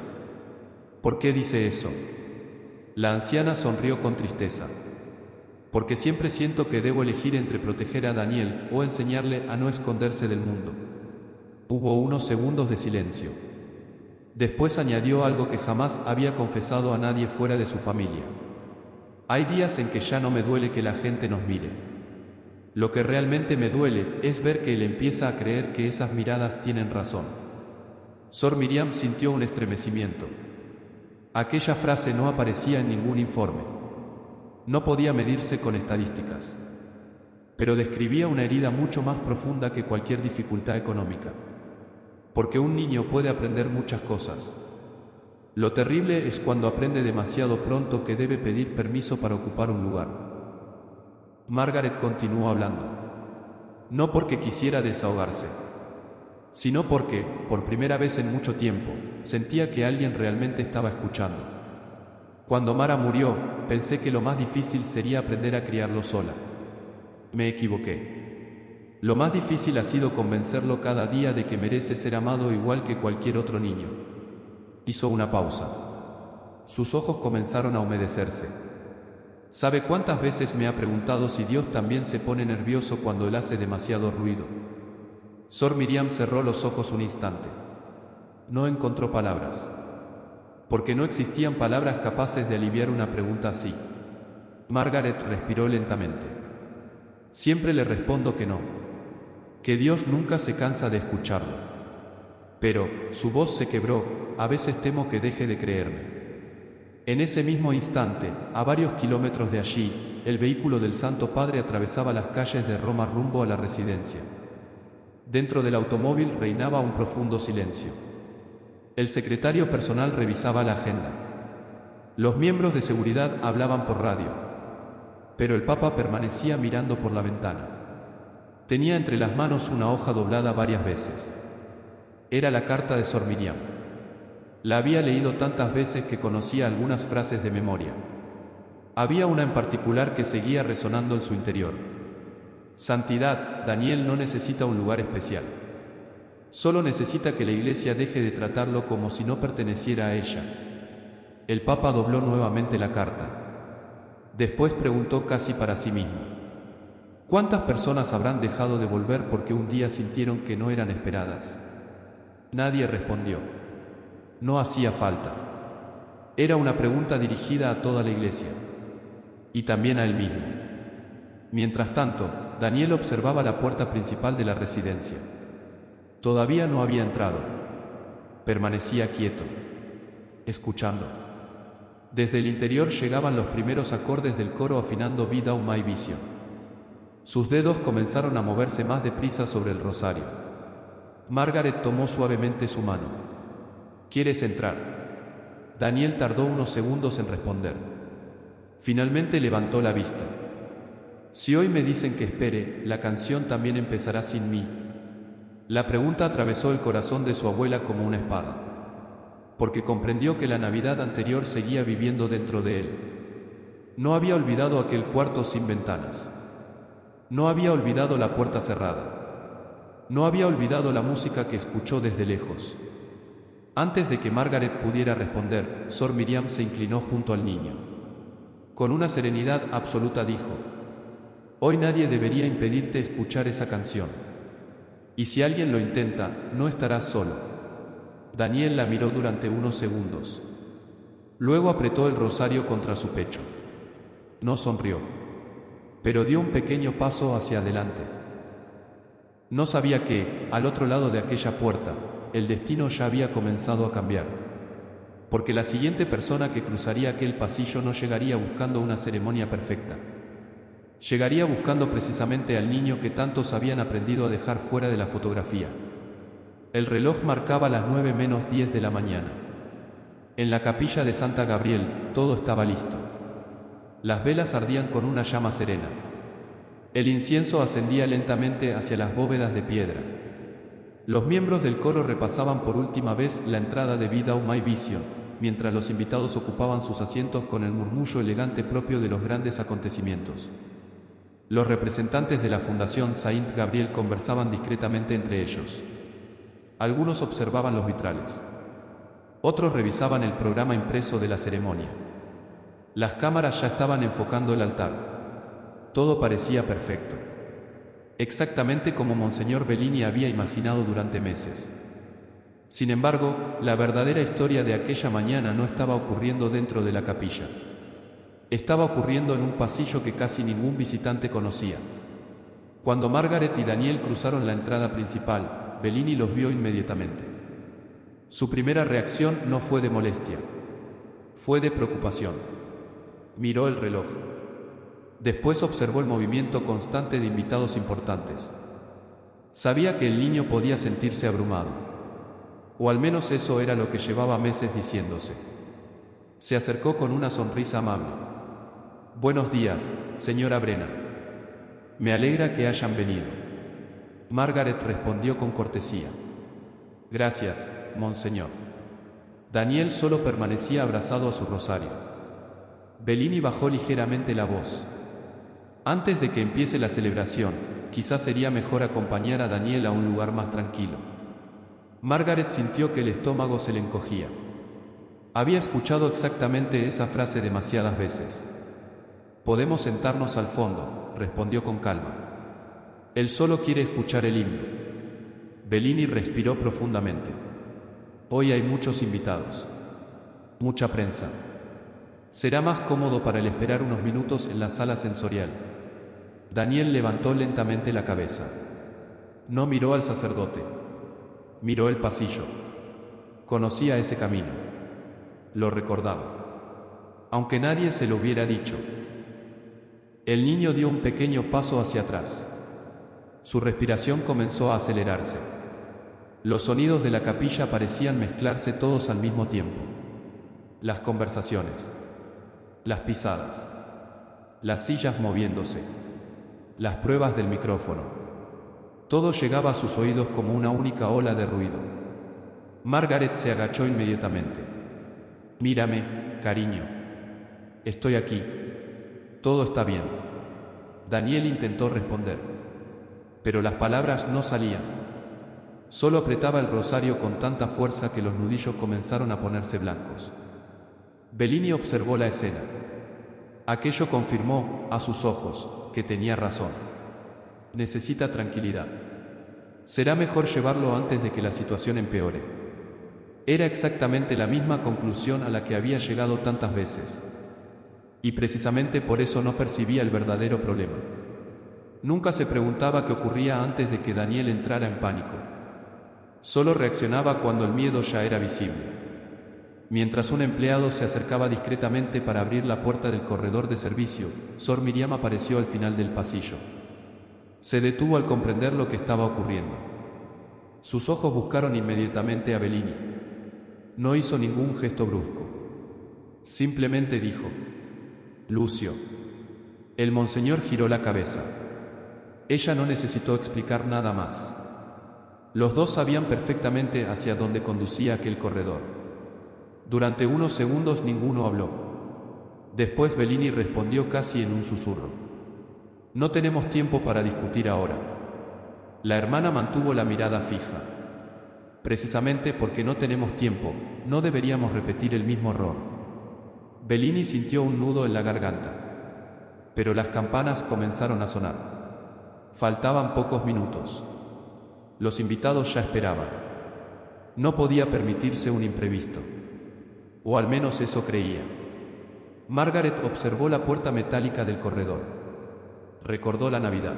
¿Por qué dice eso? La anciana sonrió con tristeza. Porque siempre siento que debo elegir entre proteger a Daniel o enseñarle a no esconderse del mundo. Hubo unos segundos de silencio. Después añadió algo que jamás había confesado a nadie fuera de su familia. Hay días en que ya no me duele que la gente nos mire. Lo que realmente me duele es ver que él empieza a creer que esas miradas tienen razón. Sor Miriam sintió un estremecimiento. Aquella frase no aparecía en ningún informe. No podía medirse con estadísticas. Pero describía una herida mucho más profunda que cualquier dificultad económica. Porque un niño puede aprender muchas cosas. Lo terrible es cuando aprende demasiado pronto que debe pedir permiso para ocupar un lugar. Margaret continuó hablando. No porque quisiera desahogarse, sino porque, por primera vez en mucho tiempo, sentía que alguien realmente estaba escuchando. Cuando Mara murió, pensé que lo más difícil sería aprender a criarlo sola. Me equivoqué. Lo más difícil ha sido convencerlo cada día de que merece ser amado igual que cualquier otro niño. Hizo una pausa. Sus ojos comenzaron a humedecerse. ¿Sabe cuántas veces me ha preguntado si Dios también se pone nervioso cuando él hace demasiado ruido? Sor Miriam cerró los ojos un instante. No encontró palabras. Porque no existían palabras capaces de aliviar una pregunta así. Margaret respiró lentamente. Siempre le respondo que no. Que Dios nunca se cansa de escucharlo. Pero, su voz se quebró, a veces temo que deje de creerme. En ese mismo instante, a varios kilómetros de allí, el vehículo del Santo Padre atravesaba las calles de Roma rumbo a la residencia. Dentro del automóvil reinaba un profundo silencio. El secretario personal revisaba la agenda. Los miembros de seguridad hablaban por radio. Pero el Papa permanecía mirando por la ventana. Tenía entre las manos una hoja doblada varias veces. Era la carta de Sor Miriam. La había leído tantas veces que conocía algunas frases de memoria. Había una en particular que seguía resonando en su interior. Santidad, Daniel no necesita un lugar especial. Solo necesita que la Iglesia deje de tratarlo como si no perteneciera a ella. El Papa dobló nuevamente la carta. Después preguntó casi para sí mismo: ¿cuántas personas habrán dejado de volver porque un día sintieron que no eran esperadas? Nadie respondió. No hacía falta. Era una pregunta dirigida a toda la Iglesia. Y también a él mismo. Mientras tanto, Daniel observaba la puerta principal de la residencia. Todavía no había entrado. Permanecía quieto, escuchando. Desde el interior llegaban los primeros acordes del coro afinando Be Thou My Vision. Sus dedos comenzaron a moverse más deprisa sobre el rosario. Margaret tomó suavemente su mano. ¿Quieres entrar? Daniel tardó unos segundos en responder. Finalmente levantó la vista. Si hoy me dicen que espere, la canción también empezará sin mí. La pregunta atravesó el corazón de su abuela como una espada, porque comprendió que la Navidad anterior seguía viviendo dentro de él. No había olvidado aquel cuarto sin ventanas. No había olvidado la puerta cerrada. No había olvidado la música que escuchó desde lejos. Antes de que Margaret pudiera responder, Sor Miriam se inclinó junto al niño. Con una serenidad absoluta dijo: hoy nadie debería impedirte escuchar esa canción. Y si alguien lo intenta, no estarás solo. Daniel la miró durante unos segundos. Luego apretó el rosario contra su pecho. No sonrió, pero dio un pequeño paso hacia adelante. No sabía que, al otro lado de aquella puerta, el destino ya había comenzado a cambiar. Porque la siguiente persona que cruzaría aquel pasillo no llegaría buscando una ceremonia perfecta. Llegaría buscando precisamente al niño que tantos habían aprendido a dejar fuera de la fotografía. El reloj marcaba las 9:10 de la mañana. En la capilla de Santa Gabriel, todo estaba listo. Las velas ardían con una llama serena. El incienso ascendía lentamente hacia las bóvedas de piedra. Los miembros del coro repasaban por última vez la entrada de Be Thou My Vision, mientras los invitados ocupaban sus asientos con el murmullo elegante propio de los grandes acontecimientos. Los representantes de la Fundación Saint Gabriel conversaban discretamente entre ellos. Algunos observaban los vitrales. Otros revisaban el programa impreso de la ceremonia. Las cámaras ya estaban enfocando el altar. Todo parecía perfecto. Exactamente como Monseñor Bellini había imaginado durante meses. Sin embargo, la verdadera historia de aquella mañana no estaba ocurriendo dentro de la capilla. Estaba ocurriendo en un pasillo que casi ningún visitante conocía. Cuando Margaret y Daniel cruzaron la entrada principal, Bellini los vio inmediatamente. Su primera reacción no fue de molestia, fue de preocupación. Miró el reloj. Después observó el movimiento constante de invitados importantes. Sabía que el niño podía sentirse abrumado. O al menos eso era lo que llevaba meses diciéndose. Se acercó con una sonrisa amable. Buenos días, señora Brennan. Me alegra que hayan venido. Margaret respondió con cortesía. Gracias, monseñor. Daniel solo permanecía abrazado a su rosario. Bellini bajó ligeramente la voz. Antes de que empiece la celebración, quizás sería mejor acompañar a Daniel a un lugar más tranquilo. Margaret sintió que el estómago se le encogía. Había escuchado exactamente esa frase demasiadas veces. Podemos sentarnos al fondo, respondió con calma. Él solo quiere escuchar el himno. Bellini respiró profundamente. Hoy hay muchos invitados. Mucha prensa. Será más cómodo para él esperar unos minutos en la sala sensorial. Daniel levantó lentamente la cabeza. No miró al sacerdote. Miró el pasillo. Conocía ese camino. Lo recordaba. Aunque nadie se lo hubiera dicho. El niño dio un pequeño paso hacia atrás. Su respiración comenzó a acelerarse. Los sonidos de la capilla parecían mezclarse todos al mismo tiempo. Las conversaciones. Las pisadas. Las sillas moviéndose. Las pruebas del micrófono. Todo llegaba a sus oídos como una única ola de ruido. Margaret se agachó inmediatamente. Mírame, cariño. Estoy aquí. Todo está bien. Daniel intentó responder. Pero las palabras no salían. Solo apretaba el rosario con tanta fuerza que los nudillos comenzaron a ponerse blancos. Bellini observó la escena. Aquello confirmó, a sus ojos, que tenía razón. Necesita tranquilidad. Será mejor llevarlo antes de que la situación empeore. Era exactamente la misma conclusión a la que había llegado tantas veces. Y precisamente por eso no percibía el verdadero problema. Nunca se preguntaba qué ocurría antes de que Daniel entrara en pánico. Solo reaccionaba cuando el miedo ya era visible. Mientras un empleado se acercaba discretamente para abrir la puerta del corredor de servicio, Sor Miriam apareció al final del pasillo. Se detuvo al comprender lo que estaba ocurriendo. Sus ojos buscaron inmediatamente a Bellini. No hizo ningún gesto brusco. Simplemente dijo: Lucio. El monseñor giró la cabeza. Ella no necesitó explicar nada más. Los dos sabían perfectamente hacia dónde conducía aquel corredor. Durante unos segundos ninguno habló. Después Bellini respondió casi en un susurro. No tenemos tiempo para discutir ahora. La hermana mantuvo la mirada fija. Precisamente porque no tenemos tiempo, no deberíamos repetir el mismo error. Bellini sintió un nudo en la garganta. Pero las campanas comenzaron a sonar. Faltaban pocos minutos. Los invitados ya esperaban. No podía permitirse un imprevisto. O al menos eso creía. Margaret observó la puerta metálica del corredor. Recordó la Navidad.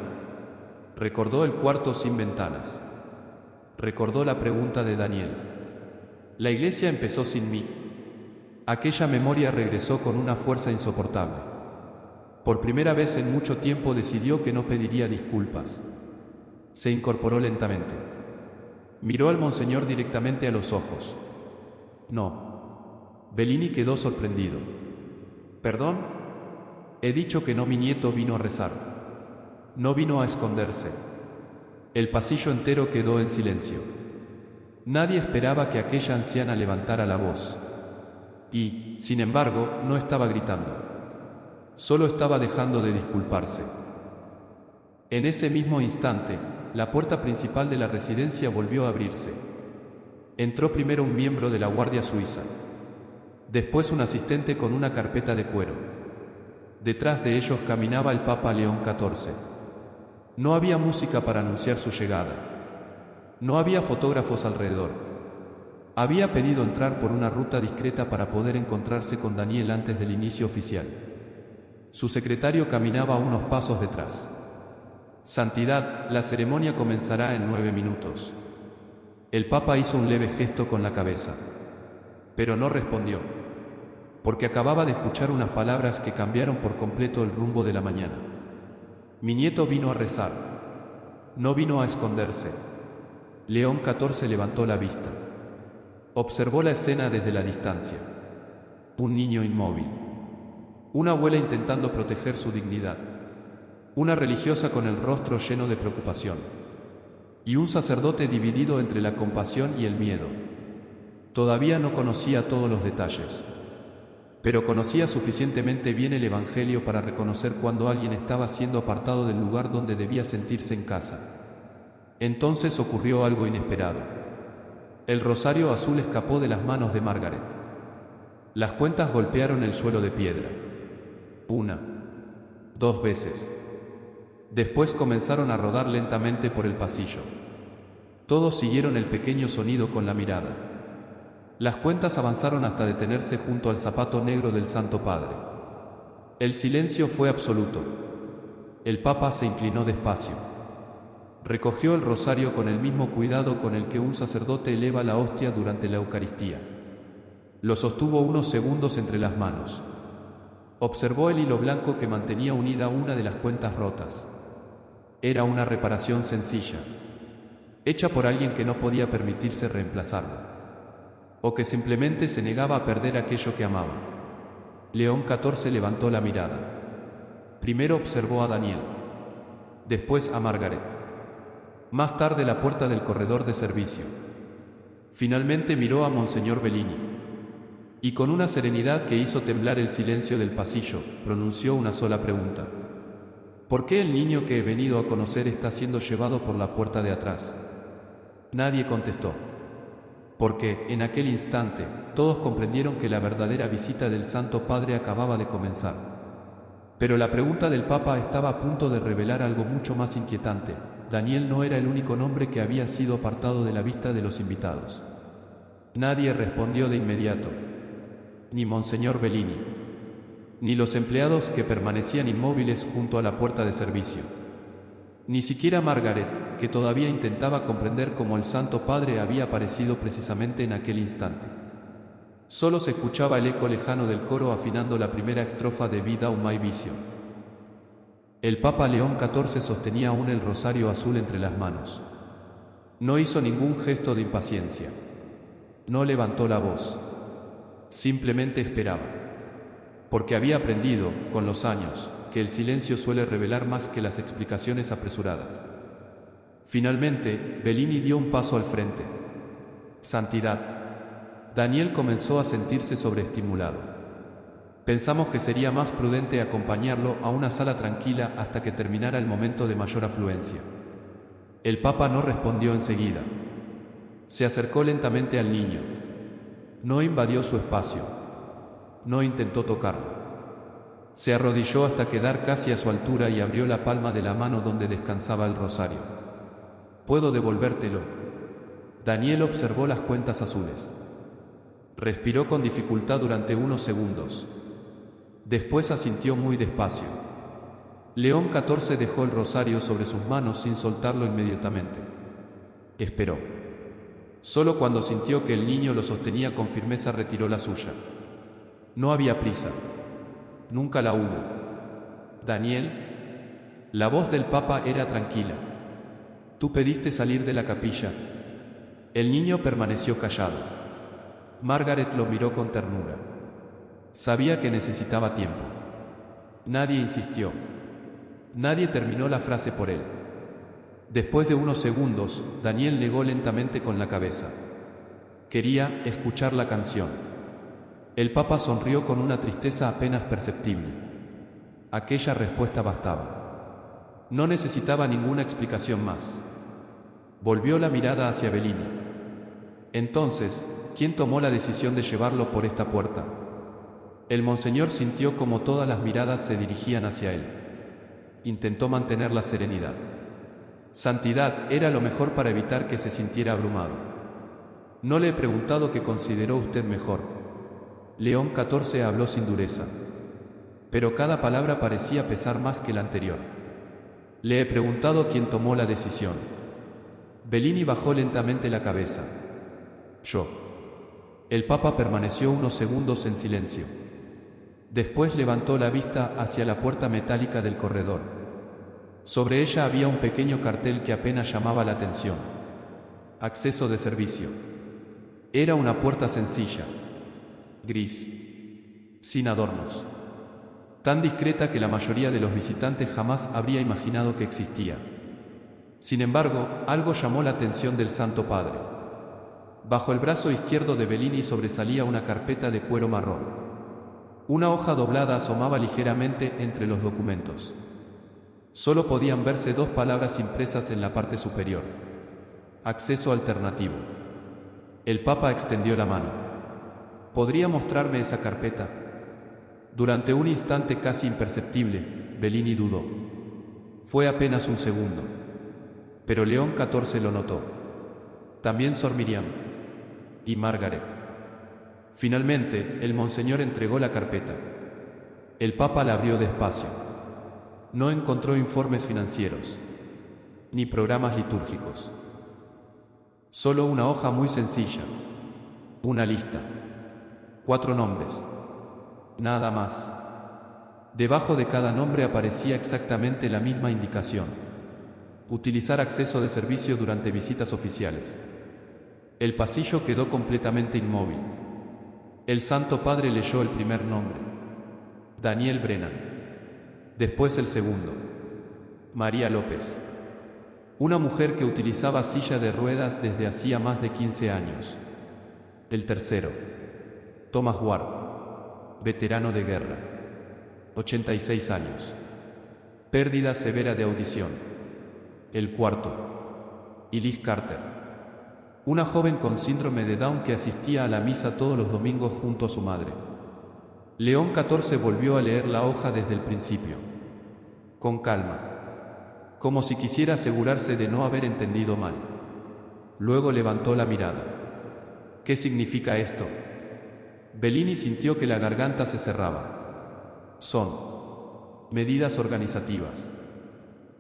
Recordó el cuarto sin ventanas. Recordó la pregunta de Daniel. La iglesia empezó sin mí. Aquella memoria regresó con una fuerza insoportable. Por primera vez en mucho tiempo decidió que no pediría disculpas. Se incorporó lentamente. Miró al monseñor directamente a los ojos. No. Bellini quedó sorprendido. ¿Perdón? He dicho que no, mi nieto vino a rezar. No vino a esconderse. El pasillo entero quedó en silencio. Nadie esperaba que aquella anciana levantara la voz. Y, sin embargo, no estaba gritando. Solo estaba dejando de disculparse. En ese mismo instante, la puerta principal de la residencia volvió a abrirse. Entró primero un miembro de la Guardia Suiza. Después un asistente con una carpeta de cuero. Detrás de ellos caminaba el Papa León XIV. No había música para anunciar su llegada. No había fotógrafos alrededor. Había pedido entrar por una ruta discreta para poder encontrarse con Daniel antes del inicio oficial. Su secretario caminaba unos pasos detrás. Santidad, la ceremonia comenzará en 9 minutos. El Papa hizo un leve gesto con la cabeza. Pero no respondió. Porque acababa de escuchar unas palabras que cambiaron por completo el rumbo de la mañana. Mi nieto vino a rezar. No vino a esconderse. León XIV levantó la vista. Observó la escena desde la distancia. Un niño inmóvil. Una abuela intentando proteger su dignidad. Una religiosa con el rostro lleno de preocupación. Y un sacerdote dividido entre la compasión y el miedo. Todavía no conocía todos los detalles, pero conocía suficientemente bien el Evangelio para reconocer cuando alguien estaba siendo apartado del lugar donde debía sentirse en casa. Entonces ocurrió algo inesperado. El rosario azul escapó de las manos de Margaret. Las cuentas golpearon el suelo de piedra. 1, 2 veces. Después comenzaron a rodar lentamente por el pasillo. Todos siguieron el pequeño sonido con la mirada. Las cuentas avanzaron hasta detenerse junto al zapato negro del Santo Padre. El silencio fue absoluto. El Papa se inclinó despacio. Recogió el rosario con el mismo cuidado con el que un sacerdote eleva la hostia durante la Eucaristía. Lo sostuvo unos segundos entre las manos. Observó el hilo blanco que mantenía unida una de las cuentas rotas. Era una reparación sencilla, hecha por alguien que no podía permitirse reemplazarlo, o que simplemente se negaba a perder aquello que amaba. León XIV levantó la mirada. Primero observó a Daniel, después a Margaret. Más tarde la puerta del corredor de servicio. Finalmente miró a Monseñor Bellini. Y con una serenidad que hizo temblar el silencio del pasillo, pronunció una sola pregunta. ¿Por qué el niño que he venido a conocer está siendo llevado por la puerta de atrás? Nadie contestó. Porque, en aquel instante, todos comprendieron que la verdadera visita del Santo Padre acababa de comenzar. Pero la pregunta del Papa estaba a punto de revelar algo mucho más inquietante. Daniel no era el único nombre que había sido apartado de la vista de los invitados. Nadie respondió de inmediato. Ni Monseñor Bellini, ni los empleados que permanecían inmóviles junto a la puerta de servicio. Ni siquiera Margaret, que todavía intentaba comprender cómo el Santo Padre había aparecido precisamente en aquel instante. Solo se escuchaba el eco lejano del coro afinando la primera estrofa de Vida My Vision. El Papa León XIV sostenía aún el rosario azul entre las manos. No hizo ningún gesto de impaciencia. No levantó la voz. Simplemente esperaba. Porque había aprendido, con los años, que el silencio suele revelar más que las explicaciones apresuradas. Finalmente, Bellini dio un paso al frente. Santidad. Daniel comenzó a sentirse sobreestimulado. Pensamos que sería más prudente acompañarlo a una sala tranquila hasta que terminara el momento de mayor afluencia. El Papa no respondió enseguida. Se acercó lentamente al niño. No invadió su espacio. No intentó tocarlo. Se arrodilló hasta quedar casi a su altura y abrió la palma de la mano donde descansaba el rosario. ¿Puedo devolvértelo? Daniel observó las cuentas azules. Respiró con dificultad durante unos segundos. Después asintió muy despacio. León XIV dejó el rosario sobre sus manos sin soltarlo inmediatamente. Esperó. Solo cuando sintió que el niño lo sostenía con firmeza retiró la suya. No había prisa. Nunca la hubo. Daniel. La voz del Papa era tranquila. Tú pediste salir de la capilla. El niño permaneció callado. Margaret lo miró con ternura. Sabía que necesitaba tiempo. Nadie insistió. Nadie terminó la frase por él. Después de unos segundos, Daniel negó lentamente con la cabeza. Quería escuchar la canción. El Papa sonrió con una tristeza apenas perceptible. Aquella respuesta bastaba. No necesitaba ninguna explicación más. Volvió la mirada hacia Bellini. Entonces, ¿quién tomó la decisión de llevarlo por esta puerta? El monseñor sintió como todas las miradas se dirigían hacia él. Intentó mantener la serenidad. Santidad era lo mejor para evitar que se sintiera abrumado. No le he preguntado qué consideró usted mejor. León XIV habló sin dureza. Pero cada palabra parecía pesar más que la anterior. Le he preguntado quién tomó la decisión. Bellini bajó lentamente la cabeza. Yo. El Papa permaneció unos segundos en silencio. Después levantó la vista hacia la puerta metálica del corredor. Sobre ella había un pequeño cartel que apenas llamaba la atención. Acceso de servicio. Era una puerta sencilla, gris, sin adornos, tan discreta que la mayoría de los visitantes jamás habría imaginado que existía. Sin embargo, algo llamó la atención del Santo Padre. Bajo el brazo izquierdo de Bellini sobresalía una carpeta de cuero marrón. Una hoja doblada asomaba ligeramente entre los documentos. Solo podían verse dos palabras impresas en la parte superior: acceso alternativo. El Papa extendió la mano. ¿Podría mostrarme esa carpeta? Durante un instante casi imperceptible, Bellini dudó. Fue apenas un segundo. Pero León XIV lo notó. También Sor Miriam. Y Margaret. Finalmente, el monseñor entregó la carpeta. El Papa la abrió despacio. No encontró informes financieros, ni programas litúrgicos. Solo una hoja muy sencilla. Una lista. 4 nombres. Nada más. Debajo de cada nombre aparecía exactamente la misma indicación: utilizar acceso de servicio durante visitas oficiales. El pasillo quedó completamente inmóvil. El Santo Padre leyó el primer nombre: Daniel Brennan. Después el segundo: María López. Una mujer que utilizaba silla de ruedas desde hacía más de 15 años. El tercero: Thomas Ward, veterano de guerra. 86 años. Pérdida severa de audición. El cuarto: Elise Carter. Una joven con síndrome de Down que asistía a la misa todos los domingos junto a su madre. León XIV volvió a leer la hoja desde el principio, con calma, como si quisiera asegurarse de no haber entendido mal. Luego levantó la mirada. ¿Qué significa esto? Bellini sintió que la garganta se cerraba. Son medidas organizativas.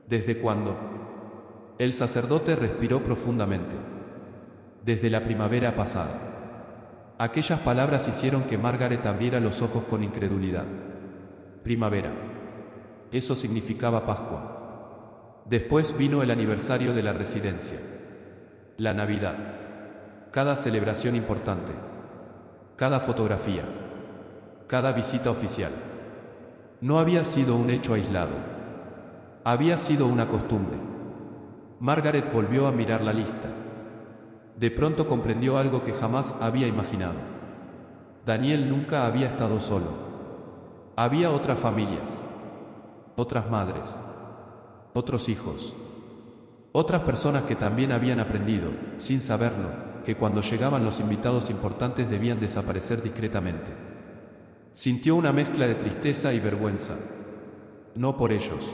¿Desde cuándo? El sacerdote respiró profundamente. Desde la primavera pasada. Aquellas palabras hicieron que Margaret abriera los ojos con incredulidad. Primavera. Eso significaba Pascua. Después vino el aniversario de la residencia. La Navidad. Cada celebración importante. Cada fotografía. Cada visita oficial. No había sido un hecho aislado. Había sido una costumbre. Margaret volvió a mirar la lista. De pronto comprendió algo que jamás había imaginado. Daniel nunca había estado solo. Había otras familias, otras madres, otros hijos, otras personas que también habían aprendido, sin saberlo, que cuando llegaban los invitados importantes debían desaparecer discretamente. Sintió una mezcla de tristeza y vergüenza, no por ellos,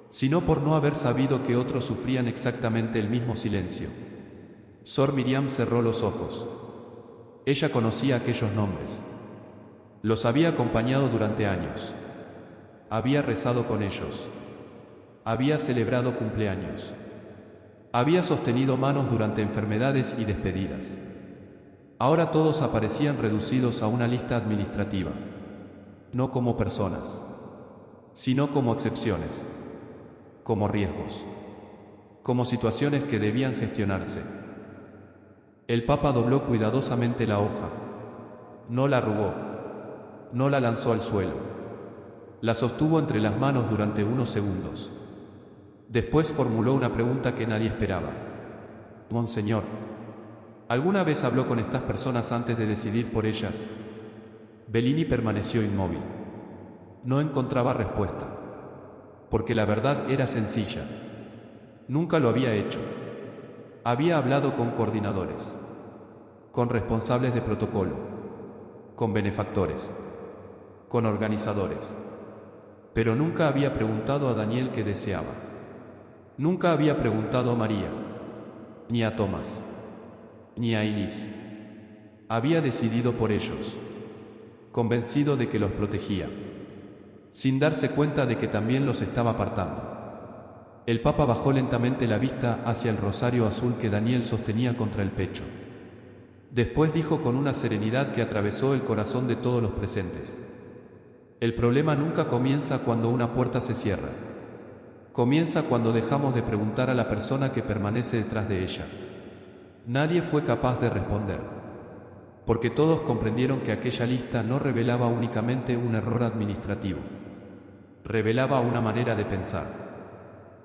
sino por no haber sabido que otros sufrían exactamente el mismo silencio. Sor Miriam cerró los ojos. Ella conocía aquellos nombres. Los había acompañado durante años. Había rezado con ellos. Había celebrado cumpleaños. Había sostenido manos durante enfermedades y despedidas. Ahora todos aparecían reducidos a una lista administrativa. No como personas, sino como excepciones, como riesgos, como situaciones que debían gestionarse. El Papa dobló cuidadosamente la hoja. No la arrugó. No la lanzó al suelo. La sostuvo entre las manos durante unos segundos. Después formuló una pregunta que nadie esperaba. Monseñor, ¿alguna vez habló con estas personas antes de decidir por ellas? Bellini permaneció inmóvil. No encontraba respuesta. Porque la verdad era sencilla. Nunca lo había hecho. Había hablado con coordinadores, con responsables de protocolo, con benefactores, con organizadores. Pero nunca había preguntado a Daniel qué deseaba. Nunca había preguntado a María, ni a Tomás, ni a Inés. Había decidido por ellos, convencido de que los protegía, sin darse cuenta de que también los estaba apartando. El Papa bajó lentamente la vista hacia el rosario azul que Daniel sostenía contra el pecho. Después dijo con una serenidad que atravesó el corazón de todos los presentes: el problema nunca comienza cuando una puerta se cierra. Comienza cuando dejamos de preguntar a la persona que permanece detrás de ella. Nadie fue capaz de responder. porque todos comprendieron que aquella lista no revelaba únicamente un error administrativo, revelaba una manera de pensar.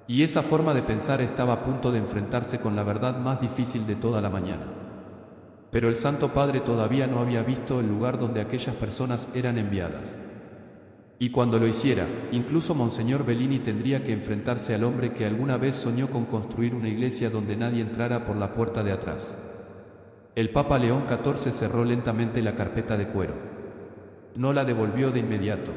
Y esa forma de pensar estaba a punto de enfrentarse con la verdad más difícil de toda la mañana. Pero el Santo Padre todavía no había visto el lugar donde aquellas personas eran enviadas. Y cuando lo hiciera, incluso Monseñor Bellini tendría que enfrentarse al hombre que alguna vez soñó con construir una iglesia donde nadie entrara por la puerta de atrás. El Papa León XIV cerró lentamente la carpeta de cuero. No la devolvió de inmediato.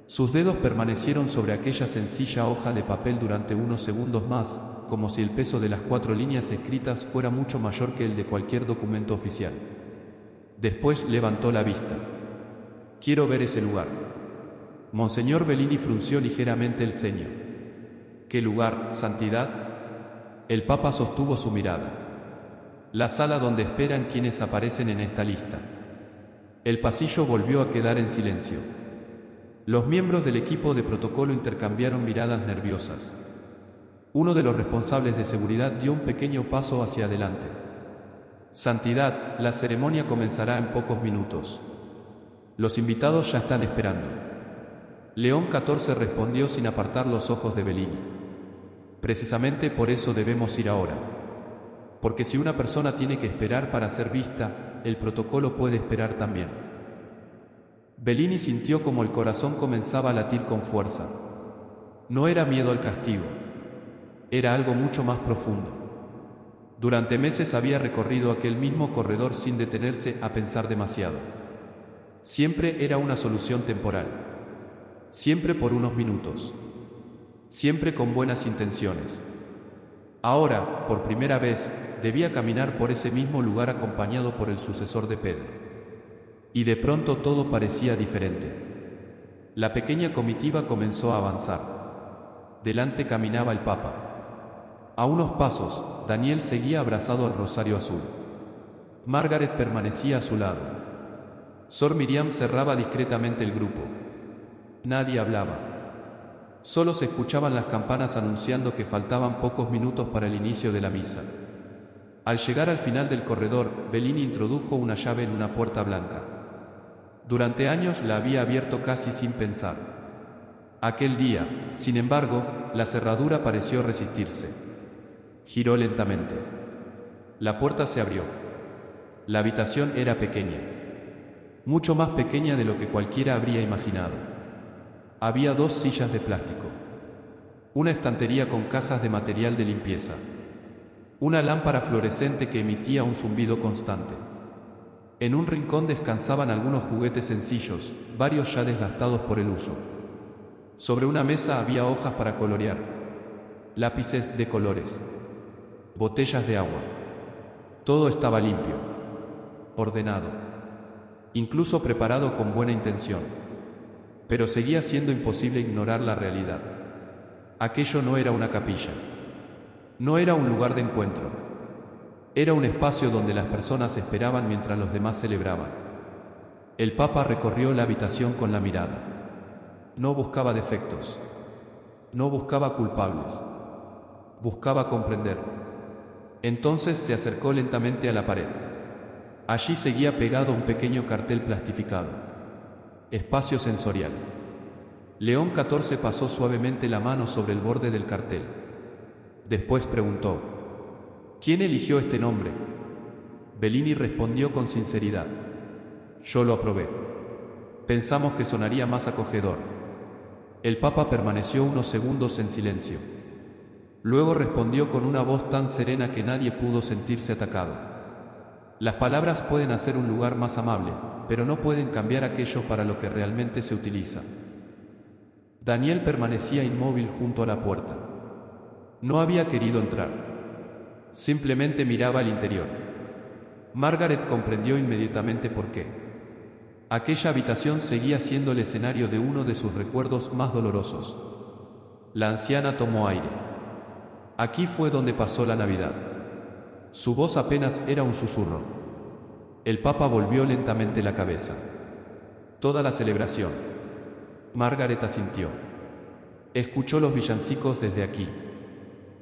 Sus dedos permanecieron sobre aquella sencilla hoja de papel durante unos segundos más, como si el peso de las 4 líneas escritas fuera mucho mayor que el de cualquier documento oficial. Después levantó la vista. «Quiero ver ese lugar». Monseñor Bellini frunció ligeramente el ceño. «¿Qué lugar, Santidad?» El Papa sostuvo su mirada. «La sala donde esperan quienes aparecen en esta lista». El pasillo volvió a quedar en silencio. Los miembros del equipo de protocolo intercambiaron miradas nerviosas. Uno de los responsables de seguridad dio un pequeño paso hacia adelante. «Santidad, la ceremonia comenzará en pocos minutos. Los invitados ya están esperando». León XIV respondió sin apartar los ojos de Bellini. «Precisamente por eso debemos ir ahora. Porque si una persona tiene que esperar para ser vista, el protocolo puede esperar también». Bellini sintió como el corazón comenzaba a latir con fuerza. No era miedo al castigo. Era algo mucho más profundo. Durante meses había recorrido aquel mismo corredor sin detenerse a pensar demasiado. Siempre era una solución temporal. Siempre por unos minutos. Siempre con buenas intenciones. Ahora, por primera vez, debía caminar por ese mismo lugar acompañado por el sucesor de Pedro. Y de pronto todo parecía diferente. La pequeña comitiva comenzó a avanzar. Delante caminaba el Papa. A unos pasos, Daniel seguía abrazado al rosario azul. Margaret permanecía a su lado. Sor Miriam cerraba discretamente el grupo. Nadie hablaba. Solo se escuchaban las campanas anunciando que faltaban pocos minutos para el inicio de la misa. Al llegar al final del corredor, Bellini introdujo una llave en una puerta blanca. Durante años la había abierto casi sin pensar. Aquel día, sin embargo, la cerradura pareció resistirse. Giró lentamente. La puerta se abrió. La habitación era pequeña. Mucho más pequeña de lo que cualquiera habría imaginado. Había 2 sillas de plástico. Una estantería con cajas de material de limpieza. Una lámpara fluorescente que emitía un zumbido constante. En un rincón descansaban algunos juguetes sencillos, varios ya desgastados por el uso. Sobre una mesa había hojas para colorear, lápices de colores, botellas de agua. Todo estaba limpio, ordenado, incluso preparado con buena intención. Pero seguía siendo imposible ignorar la realidad. Aquello no era una capilla. No era un lugar de encuentro. Era un espacio donde las personas esperaban mientras los demás celebraban. El Papa recorrió la habitación con la mirada. No buscaba defectos. No buscaba culpables. Buscaba comprender. Entonces se acercó lentamente a la pared. Allí seguía pegado un pequeño cartel plastificado. Espacio sensorial. León XIV pasó suavemente la mano sobre el borde del cartel. Después preguntó: «¿Quién eligió este nombre?» Bellini respondió con sinceridad: «Yo lo aprobé. Pensamos que sonaría más acogedor». El Papa permaneció unos segundos en silencio. Luego respondió con una voz tan serena que nadie pudo sentirse atacado: «Las palabras pueden hacer un lugar más amable, pero no pueden cambiar aquello para lo que realmente se utiliza». Daniel permanecía inmóvil junto a la puerta. No había querido entrar. Simplemente miraba al interior. Margaret comprendió inmediatamente por qué. Aquella habitación seguía siendo el escenario de uno de sus recuerdos más dolorosos. La anciana tomó aire. Aquí fue donde pasó la Navidad. Su voz apenas era un susurro. El Papa volvió lentamente la cabeza. Toda la celebración. Margaret asintió. Escuchó los villancicos desde aquí.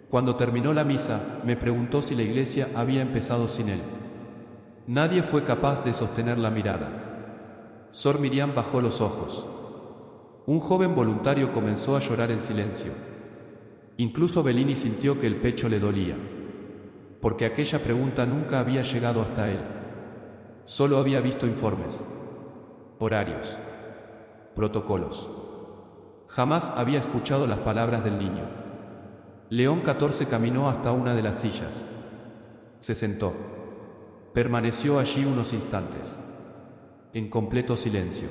Cuando terminó la misa, me preguntó si la iglesia había empezado sin él. Nadie fue capaz de sostener la mirada. Sor Miriam bajó los ojos. Un joven voluntario comenzó a llorar en silencio. Incluso Bellini sintió que el pecho le dolía, porque aquella pregunta nunca había llegado hasta él. Solo había visto informes, horarios, protocolos. Jamás había escuchado las palabras del niño. León XIV caminó hasta una de las sillas. Se sentó. Permaneció allí unos instantes, en completo silencio,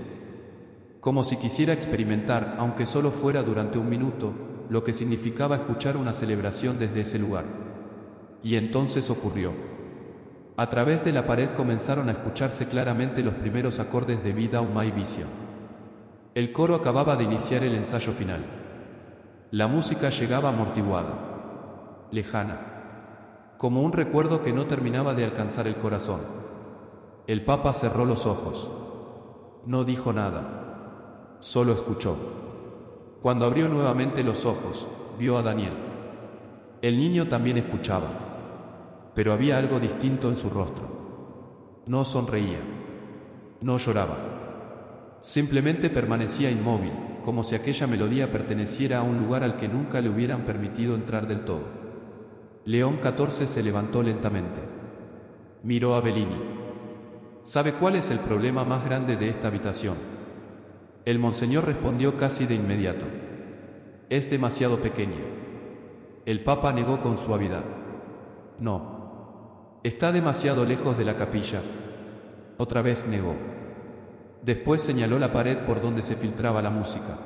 como si quisiera experimentar, aunque solo fuera durante un minuto, lo que significaba escuchar una celebración desde ese lugar. Y entonces ocurrió. A través de la pared comenzaron a escucharse claramente los primeros acordes de Vida My Vision. El coro acababa de iniciar el ensayo final. La música llegaba amortiguada, lejana, como un recuerdo que no terminaba de alcanzar el corazón. El Papa cerró los ojos. No dijo nada. Solo escuchó. Cuando abrió nuevamente los ojos, vio a Daniel. El niño también escuchaba, pero había algo distinto en su rostro. No sonreía. No lloraba. Simplemente permanecía inmóvil, como si aquella melodía perteneciera a un lugar al que nunca le hubieran permitido entrar del todo. León XIV se levantó lentamente. Miró a Bellini. ¿Sabe cuál es el problema más grande de esta habitación? El monseñor respondió casi de inmediato. Es demasiado pequeña. El Papa negó con suavidad. No. Está demasiado lejos de la capilla. Otra vez negó. Después señaló la pared por donde se filtraba la música.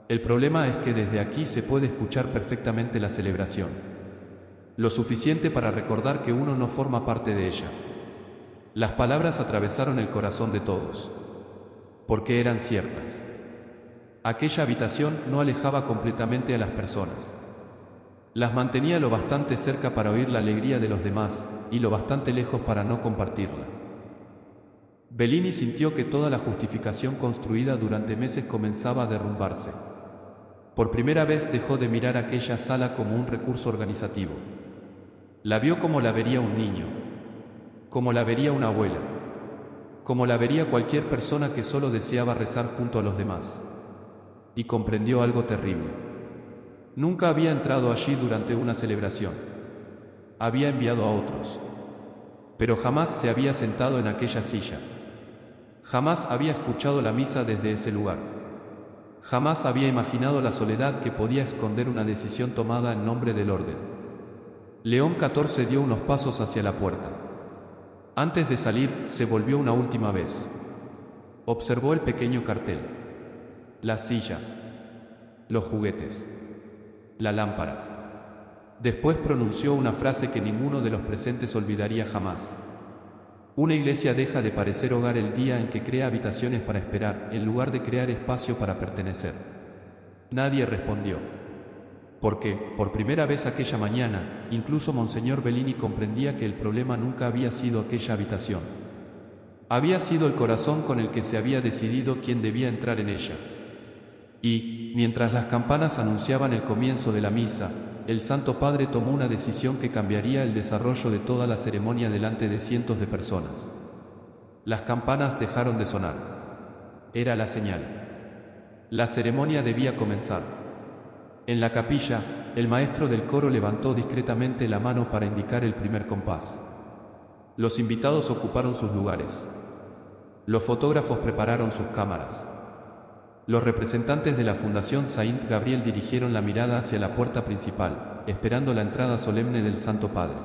El problema es que desde aquí se puede escuchar perfectamente la celebración. Lo suficiente para recordar que uno no forma parte de ella. Las palabras atravesaron el corazón de todos, porque eran ciertas. Aquella habitación no alejaba completamente a las personas. Las mantenía lo bastante cerca para oír la alegría de los demás, y lo bastante lejos para no compartirla. Bellini sintió que toda la justificación construida durante meses comenzaba a derrumbarse. Por primera vez dejó de mirar aquella sala como un recurso organizativo. La vio como la vería un niño, como la vería una abuela, como la vería cualquier persona que solo deseaba rezar junto a los demás. Y comprendió algo terrible. Nunca había entrado allí durante una celebración. Había enviado a otros. Pero jamás se había sentado en aquella silla. Jamás había escuchado la misa desde ese lugar. Jamás había imaginado la soledad que podía esconder una decisión tomada en nombre del orden. León XIV dio unos pasos hacia la puerta. Antes de salir, se volvió una última vez. Observó el pequeño cartel, las sillas, los juguetes, la lámpara. Después pronunció una frase que ninguno de los presentes olvidaría jamás. Una iglesia deja de parecer hogar el día en que crea habitaciones para esperar, en lugar de crear espacio para pertenecer. Nadie respondió. Porque, por primera vez aquella mañana, incluso Monseñor Bellini comprendía que el problema nunca había sido aquella habitación. Había sido el corazón con el que se había decidido quién debía entrar en ella. Y, mientras las campanas anunciaban el comienzo de la misa, el Santo Padre tomó una decisión que cambiaría el desarrollo de toda la ceremonia delante de cientos de personas. Las campanas dejaron de sonar. Era la señal. La ceremonia debía comenzar. En la capilla, el maestro del coro levantó discretamente la mano para indicar el primer compás. Los invitados ocuparon sus lugares. Los fotógrafos prepararon sus cámaras. Los representantes de la Fundación Saint Gabriel dirigieron la mirada hacia la puerta principal, esperando la entrada solemne del Santo Padre.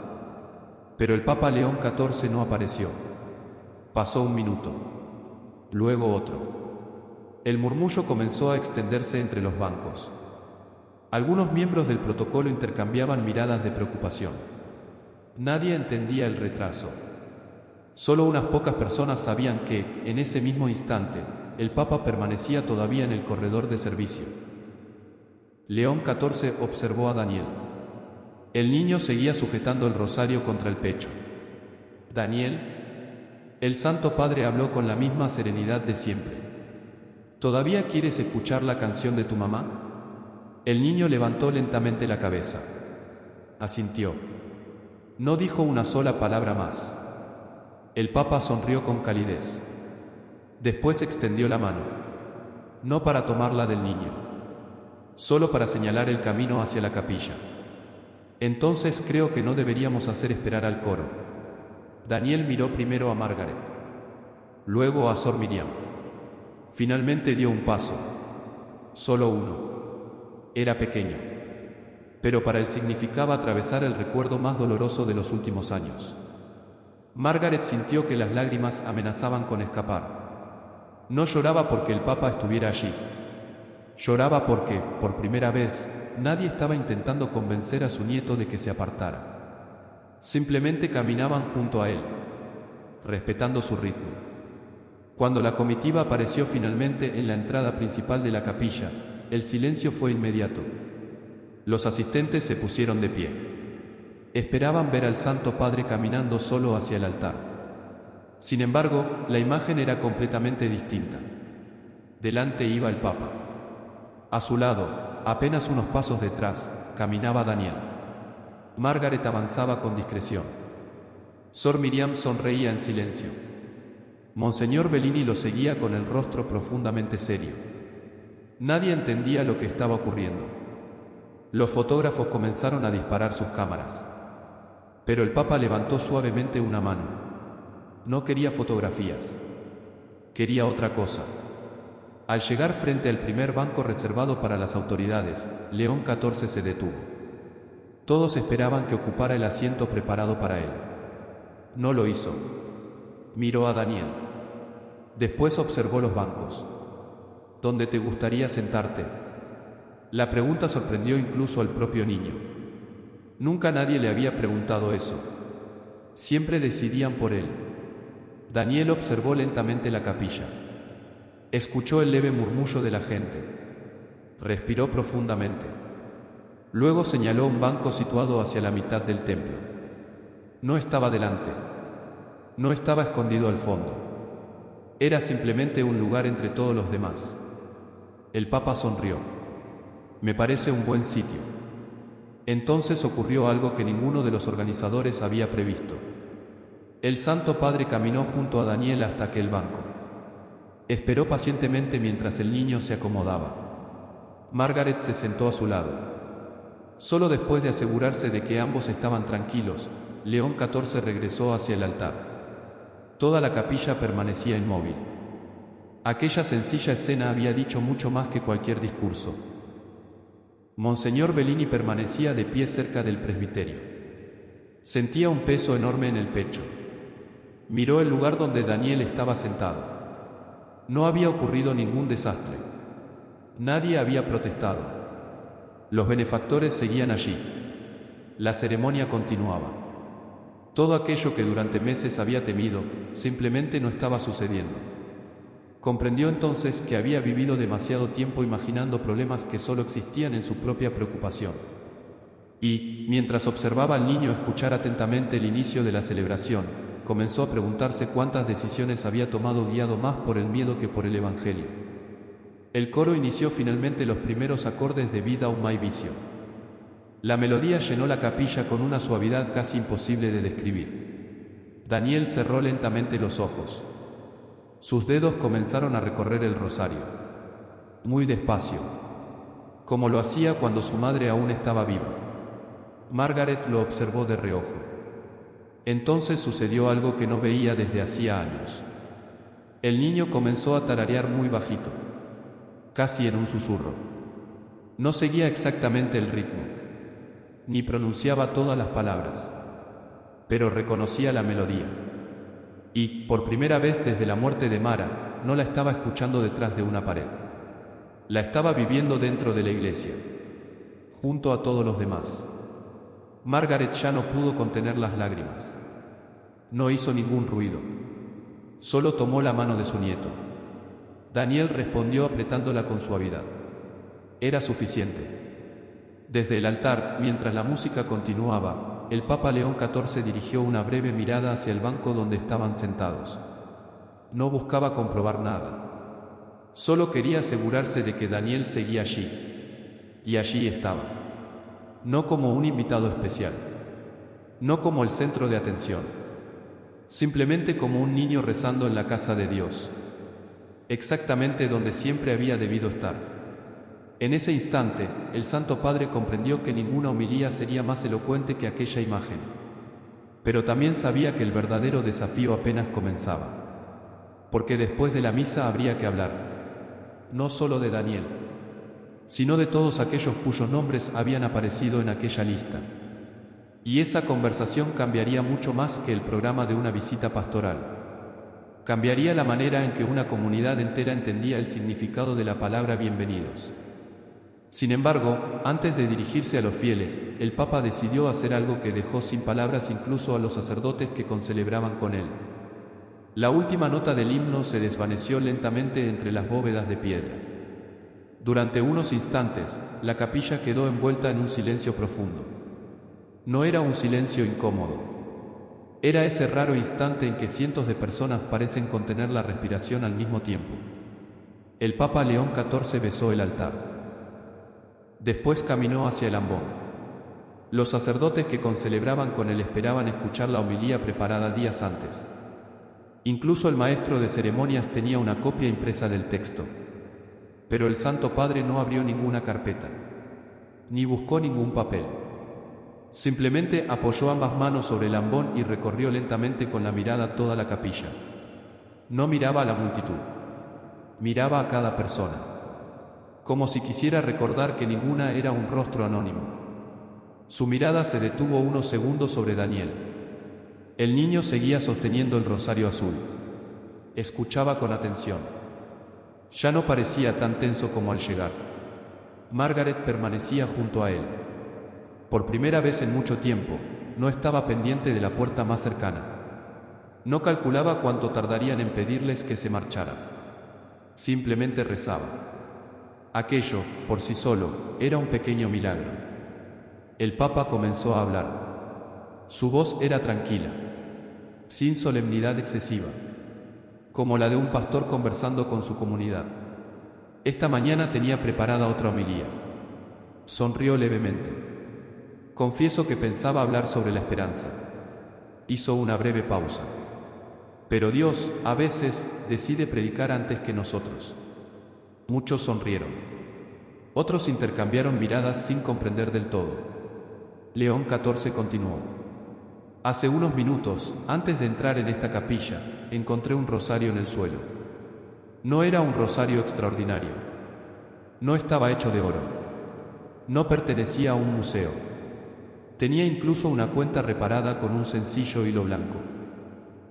Pero el Papa León XIV no apareció. Pasó un minuto. Luego otro. El murmullo comenzó a extenderse entre los bancos. Algunos miembros del protocolo intercambiaban miradas de preocupación. Nadie entendía el retraso. Solo unas pocas personas sabían que, en ese mismo instante, el Papa permanecía todavía en el corredor de servicio. León XIV observó a Daniel. El niño seguía sujetando el rosario contra el pecho. Daniel, el Santo Padre habló con la misma serenidad de siempre. ¿Todavía quieres escuchar la canción de tu mamá? El niño levantó lentamente la cabeza. Asintió. No dijo una sola palabra más. El Papa sonrió con calidez. Después extendió la mano, no para tomarla del niño, solo para señalar el camino hacia la capilla. Entonces creo que no deberíamos hacer esperar al coro. Daniel miró primero a Margaret, luego a Sor Miriam. Finalmente dio un paso, solo uno. Era pequeño, pero para él significaba atravesar el recuerdo más doloroso de los últimos años. Margaret sintió que las lágrimas amenazaban con escapar. No lloraba porque el Papa estuviera allí. Lloraba porque, por primera vez, nadie estaba intentando convencer a su nieto de que se apartara. Simplemente caminaban junto a él, respetando su ritmo. Cuando la comitiva apareció finalmente en la entrada principal de la capilla, el silencio fue inmediato. Los asistentes se pusieron de pie. Esperaban ver al Santo Padre caminando solo hacia el altar. Sin embargo, la imagen era completamente distinta. Delante iba el Papa. A su lado, apenas unos pasos detrás, caminaba Daniel. Margaret avanzaba con discreción. Sor Miriam sonreía en silencio. Monseñor Bellini lo seguía con el rostro profundamente serio. Nadie entendía lo que estaba ocurriendo. Los fotógrafos comenzaron a disparar sus cámaras. Pero el Papa levantó suavemente una mano. No quería fotografías. Quería otra cosa. Al llegar frente al primer banco reservado para las autoridades, León XIV se detuvo. Todos esperaban que ocupara el asiento preparado para él. No lo hizo. Miró a Daniel. Después observó los bancos. ¿Dónde te gustaría sentarte? La pregunta sorprendió incluso al propio niño. Nunca nadie le había preguntado eso. Siempre decidían por él. Daniel observó lentamente la capilla. Escuchó el leve murmullo de la gente. Respiró profundamente. Luego señaló un banco situado hacia la mitad del templo. No estaba delante. No estaba escondido al fondo. Era simplemente un lugar entre todos los demás. El Papa sonrió. Me parece un buen sitio. Entonces ocurrió algo que ninguno de los organizadores había previsto. El Santo Padre caminó junto a Daniel hasta aquel banco. Esperó pacientemente mientras el niño se acomodaba. Margaret se sentó a su lado. Solo después de asegurarse de que ambos estaban tranquilos, León XIV regresó hacia el altar. Toda la capilla permanecía inmóvil. Aquella sencilla escena había dicho mucho más que cualquier discurso. Monseñor Bellini permanecía de pie cerca del presbiterio. Sentía un peso enorme en el pecho. Miró el lugar donde Daniel estaba sentado. No había ocurrido ningún desastre. Nadie había protestado. Los benefactores seguían allí. La ceremonia continuaba. Todo aquello que durante meses había temido, simplemente no estaba sucediendo. Comprendió entonces que había vivido demasiado tiempo imaginando problemas que solo existían en su propia preocupación. Y, mientras observaba al niño escuchar atentamente el inicio de la celebración, comenzó a preguntarse cuántas decisiones había tomado guiado más por el miedo que por el Evangelio. El coro inició finalmente los primeros acordes de Vida un mai vicio. La melodía llenó la capilla con una suavidad casi imposible de describir. Daniel cerró lentamente los ojos. Sus dedos comenzaron a recorrer el rosario. Muy despacio, como lo hacía cuando su madre aún estaba viva. Margaret lo observó de reojo. Entonces sucedió algo que no veía desde hacía años. El niño comenzó a tararear muy bajito, casi en un susurro. No seguía exactamente el ritmo, ni pronunciaba todas las palabras, pero reconocía la melodía. Y, por primera vez desde la muerte de Mara, no la estaba escuchando detrás de una pared. La estaba viviendo dentro de la iglesia, junto a todos los demás. Margaret ya no pudo contener las lágrimas. No hizo ningún ruido. Solo tomó la mano de su nieto. Daniel respondió apretándola con suavidad. Era suficiente. Desde el altar, mientras la música continuaba, el Papa León XIV dirigió una breve mirada hacia el banco donde estaban sentados. No buscaba comprobar nada. Solo quería asegurarse de que Daniel seguía allí. Y allí estaba. No como un invitado especial. No como el centro de atención. simplemente como un niño rezando en la casa de Dios, exactamente donde siempre había debido estar. En ese instante, el Santo Padre comprendió que ninguna homilía sería más elocuente que aquella imagen. Pero también sabía que el verdadero desafío apenas comenzaba. Porque después de la misa habría que hablar, no solo de Daniel, sino de todos aquellos cuyos nombres habían aparecido en aquella lista. Y esa conversación cambiaría mucho más que el programa de una visita pastoral. Cambiaría la manera en que una comunidad entera entendía el significado de la palabra bienvenidos. Sin embargo, antes de dirigirse a los fieles, el Papa decidió hacer algo que dejó sin palabras incluso a los sacerdotes que concelebraban con él. La última nota del himno se desvaneció lentamente entre las bóvedas de piedra. Durante unos instantes, la capilla quedó envuelta en un silencio profundo. No era un silencio incómodo. Era ese raro instante en que cientos de personas parecen contener la respiración al mismo tiempo. El Papa León XIV besó el altar. Después caminó hacia el ambón. Los sacerdotes que concelebraban con él esperaban escuchar la homilía preparada días antes. Incluso el maestro de ceremonias tenía una copia impresa del texto. Pero el Santo Padre no abrió ninguna carpeta, ni buscó ningún papel. Simplemente apoyó ambas manos sobre el ambón y recorrió lentamente con la mirada toda la capilla. No miraba a la multitud, miraba a cada persona, como si quisiera recordar que ninguna era un rostro anónimo. Su mirada se detuvo unos segundos sobre Daniel. El niño seguía sosteniendo el rosario azul. Escuchaba con atención. Ya no parecía tan tenso como al llegar. Margaret permanecía junto a él. Por primera vez en mucho tiempo, no estaba pendiente de la puerta más cercana. No calculaba cuánto tardarían en pedirles que se marcharan. Simplemente rezaba. Aquello, por sí solo, era un pequeño milagro. El Papa comenzó a hablar. Su voz era tranquila, sin solemnidad excesiva, como la de un pastor conversando con su comunidad. Esta mañana tenía preparada otra homilía. Sonrió levemente. Confieso que pensaba hablar sobre la esperanza. Hizo una breve pausa. Pero Dios, a veces, decide predicar antes que nosotros. Muchos sonrieron. Otros intercambiaron miradas sin comprender del todo. León XIV continuó. Hace unos minutos, antes de entrar en esta capilla, encontré un rosario en el suelo. No era un rosario extraordinario. No estaba hecho de oro. No pertenecía a un museo. Tenía incluso una cuenta reparada con un sencillo hilo blanco.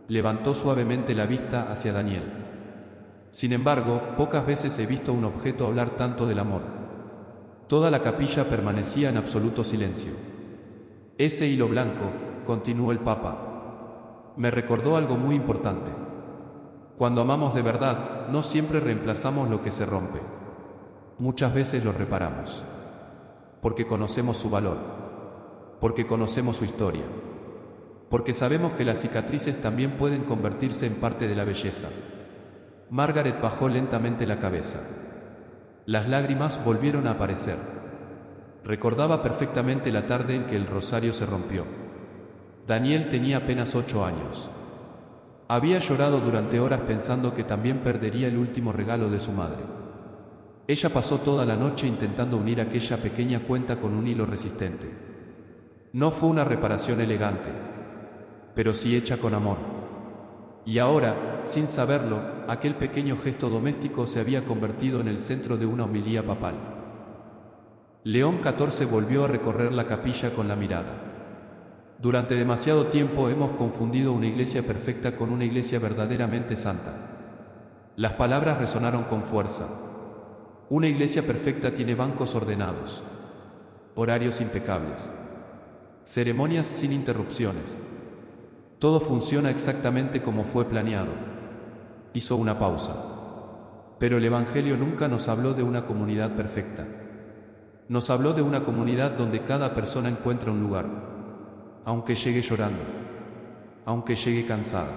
Levantó suavemente la vista hacia Daniel. Sin embargo, pocas veces he visto un objeto hablar tanto del amor. Toda la capilla permanecía en absoluto silencio. Ese hilo blanco, continuó el Papa, me recordó algo muy importante. Cuando amamos de verdad, no siempre reemplazamos lo que se rompe. Muchas veces lo reparamos. Porque conocemos su valor. Porque conocemos su historia. Porque sabemos que las cicatrices también pueden convertirse en parte de la belleza. Margaret bajó lentamente la cabeza. Las lágrimas volvieron a aparecer. Recordaba perfectamente la tarde en que el rosario se rompió. Daniel tenía apenas 8 años. Había llorado durante horas pensando que también perdería el último regalo de su madre. Ella pasó toda la noche intentando unir aquella pequeña cuenta con un hilo resistente. No fue una reparación elegante, pero sí hecha con amor. Y ahora, sin saberlo, aquel pequeño gesto doméstico se había convertido en el centro de una homilía papal. León XIV volvió a recorrer la capilla con la mirada. Durante demasiado tiempo hemos confundido una iglesia perfecta con una iglesia verdaderamente santa. Las palabras resonaron con fuerza. Una iglesia perfecta tiene bancos ordenados, horarios impecables, ceremonias sin interrupciones. Todo funciona exactamente como fue planeado. Hizo una pausa. Pero el Evangelio nunca nos habló de una comunidad perfecta. Nos habló de una comunidad donde cada persona encuentra un lugar, aunque llegue llorando, aunque llegue cansada,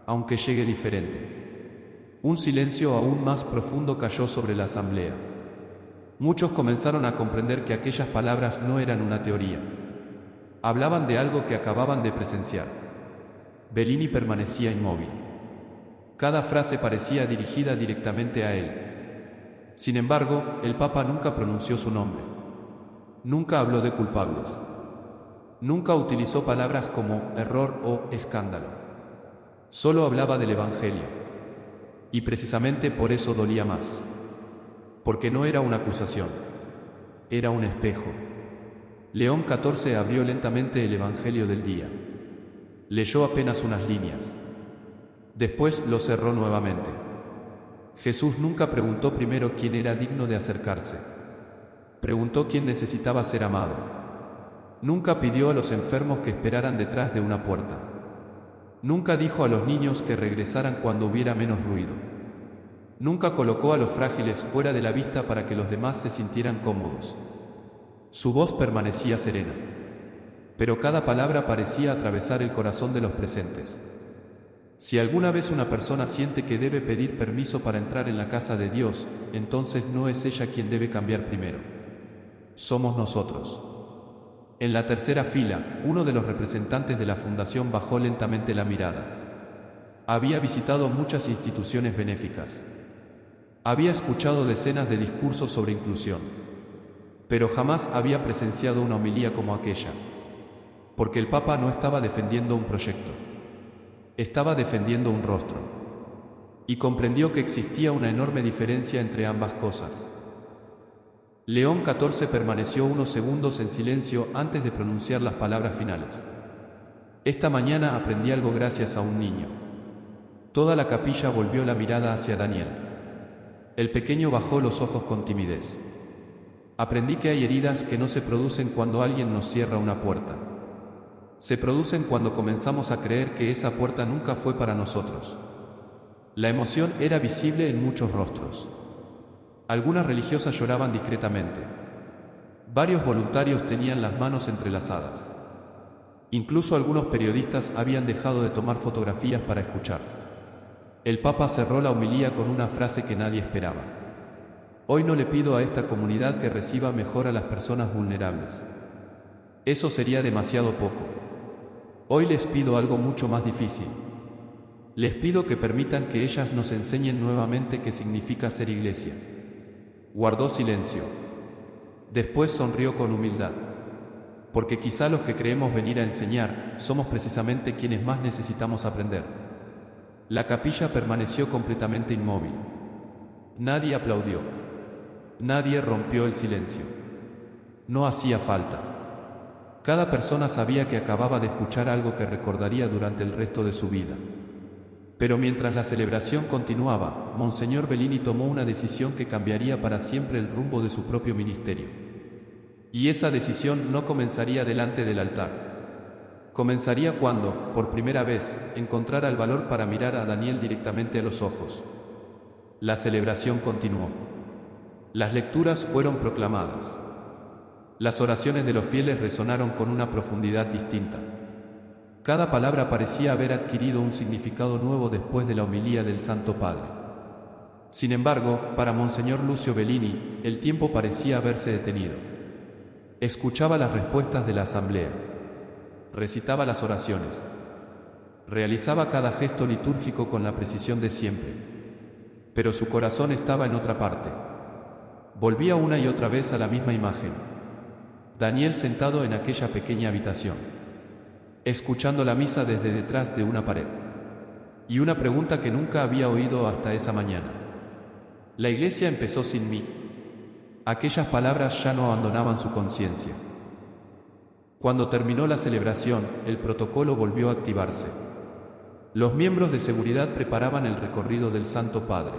aunque llegue diferente. Un silencio aún más profundo cayó sobre la asamblea. Muchos comenzaron a comprender que aquellas palabras no eran una teoría. Hablaban de algo que acababan de presenciar. Bellini permanecía inmóvil. Cada frase parecía dirigida directamente a él. Sin embargo, el Papa nunca pronunció su nombre. Nunca habló de culpables. Nunca utilizó palabras como error o escándalo. Solo hablaba del Evangelio. Y precisamente por eso dolía más. Porque no era una acusación. Era un espejo. León XIV abrió lentamente el Evangelio del día. Leyó apenas unas líneas. Después lo cerró nuevamente. Jesús nunca preguntó primero quién era digno de acercarse. Preguntó quién necesitaba ser amado. Nunca pidió a los enfermos que esperaran detrás de una puerta. Nunca dijo a los niños que regresaran cuando hubiera menos ruido. Nunca colocó a los frágiles fuera de la vista para que los demás se sintieran cómodos. Su voz permanecía serena. Pero cada palabra parecía atravesar el corazón de los presentes. Si alguna vez una persona siente que debe pedir permiso para entrar en la casa de Dios, entonces no es ella quien debe cambiar primero. Somos nosotros. En la tercera fila, uno de los representantes de la fundación bajó lentamente la mirada. Había visitado muchas instituciones benéficas. Había escuchado decenas de discursos sobre inclusión. Pero jamás había presenciado una homilía como aquella. Porque el Papa no estaba defendiendo un proyecto. Estaba defendiendo un rostro. Y comprendió que existía una enorme diferencia entre ambas cosas. León XIV permaneció unos segundos en silencio antes de pronunciar las palabras finales. Esta mañana aprendí algo gracias a un niño. Toda la capilla volvió la mirada hacia Daniel. El pequeño bajó los ojos con timidez. Aprendí que hay heridas que no se producen cuando alguien nos cierra una puerta. Se producen cuando comenzamos a creer que esa puerta nunca fue para nosotros. La emoción era visible en muchos rostros. Algunas religiosas lloraban discretamente. Varios voluntarios tenían las manos entrelazadas. Incluso algunos periodistas habían dejado de tomar fotografías para escuchar. El Papa cerró la homilía con una frase que nadie esperaba. Hoy no le pido a esta comunidad que reciba mejor a las personas vulnerables. Eso sería demasiado poco. Hoy les pido algo mucho más difícil. Les pido que permitan que ellas nos enseñen nuevamente qué significa ser iglesia. Guardó silencio. Después sonrió con humildad. Porque quizá los que creemos venir a enseñar, somos precisamente quienes más necesitamos aprender. La capilla permaneció completamente inmóvil. Nadie aplaudió. Nadie rompió el silencio. No hacía falta. Cada persona sabía que acababa de escuchar algo que recordaría durante el resto de su vida. Pero mientras la celebración continuaba, Monseñor Bellini tomó una decisión que cambiaría para siempre el rumbo de su propio ministerio. Y esa decisión no comenzaría delante del altar. Comenzaría cuando, por primera vez, encontrara el valor para mirar a Daniel directamente a los ojos. La celebración continuó. Las lecturas fueron proclamadas. Las oraciones de los fieles resonaron con una profundidad distinta. Cada palabra parecía haber adquirido un significado nuevo después de la homilía del Santo Padre. Sin embargo, para Monseñor Lucio Bellini, el tiempo parecía haberse detenido. Escuchaba las respuestas de la asamblea. Recitaba las oraciones. Realizaba cada gesto litúrgico con la precisión de siempre. Pero su corazón estaba en otra parte. Volvía una y otra vez a la misma imagen. Daniel sentado en aquella pequeña habitación, escuchando la misa desde detrás de una pared. Y una pregunta que nunca había oído hasta esa mañana. La iglesia empezó sin mí. Aquellas palabras ya no abandonaban su conciencia. Cuando terminó la celebración, el protocolo volvió a activarse. Los miembros de seguridad preparaban el recorrido del Santo Padre.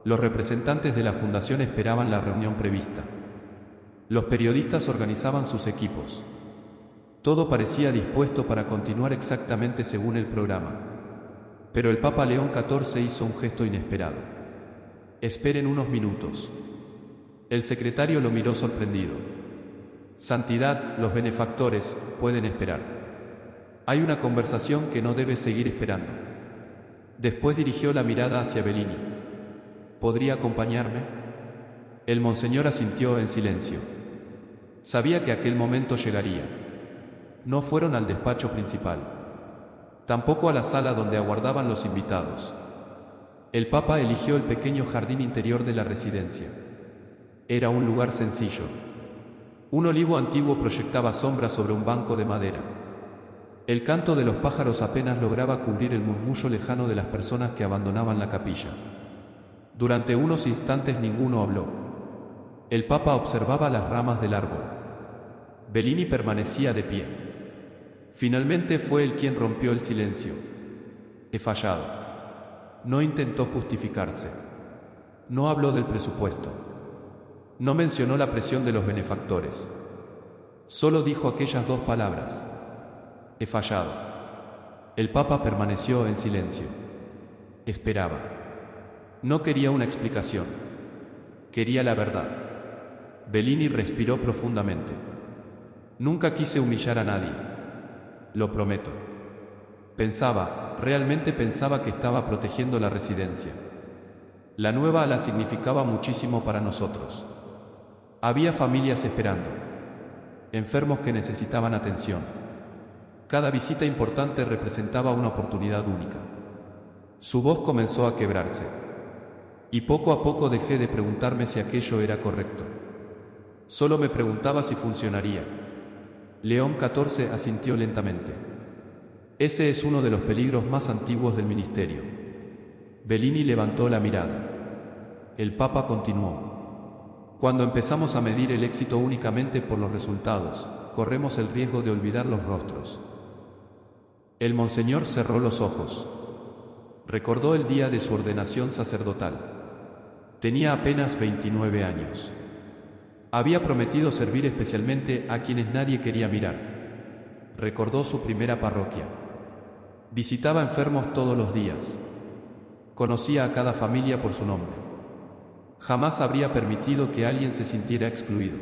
Los representantes de la fundación esperaban la reunión prevista. Los periodistas organizaban sus equipos. Todo parecía dispuesto para continuar exactamente según el programa. Pero el Papa León XIV hizo un gesto inesperado. Esperen unos minutos. El secretario lo miró sorprendido. Santidad, los benefactores pueden esperar. Hay una conversación que no debe seguir esperando. Después dirigió la mirada hacia Bellini. ¿Podría acompañarme? El monseñor asintió en silencio. Sabía que aquel momento llegaría. No fueron al despacho principal. tampoco a la sala donde aguardaban los invitados. El Papa eligió el pequeño jardín interior de la residencia. Era un lugar sencillo. Un olivo antiguo proyectaba sombra sobre un banco de madera. El canto de los pájaros apenas lograba cubrir el murmullo lejano de las personas que abandonaban la capilla. Durante unos instantes ninguno habló. El Papa observaba las ramas del árbol. Bellini permanecía de pie. Finalmente fue él quien rompió el silencio. He fallado. No intentó justificarse. No habló del presupuesto. No mencionó la presión de los benefactores. Solo dijo aquellas dos palabras. He fallado. El Papa permaneció en silencio. Esperaba. No quería una explicación. Quería la verdad. Bellini respiró profundamente. Nunca quise humillar a nadie. Lo prometo. Realmente pensaba que estaba protegiendo la residencia. La nueva ala significaba muchísimo para nosotros. Había familias esperando. Enfermos que necesitaban atención. Cada visita importante representaba una oportunidad única. Su voz comenzó a quebrarse. Y poco a poco dejé de preguntarme si aquello era correcto. Solo me preguntaba si funcionaría. León XIV asintió lentamente. Ese es uno de los peligros más antiguos del ministerio. Bellini levantó la mirada. El Papa continuó. Cuando empezamos a medir el éxito únicamente por los resultados, corremos el riesgo de olvidar los rostros. El monseñor cerró los ojos. Recordó el día de su ordenación sacerdotal. Tenía apenas 29 años. Había prometido servir especialmente a quienes nadie quería mirar. Recordó su primera parroquia. Visitaba enfermos todos los días. Conocía a cada familia por su nombre. Jamás habría permitido que alguien se sintiera excluido.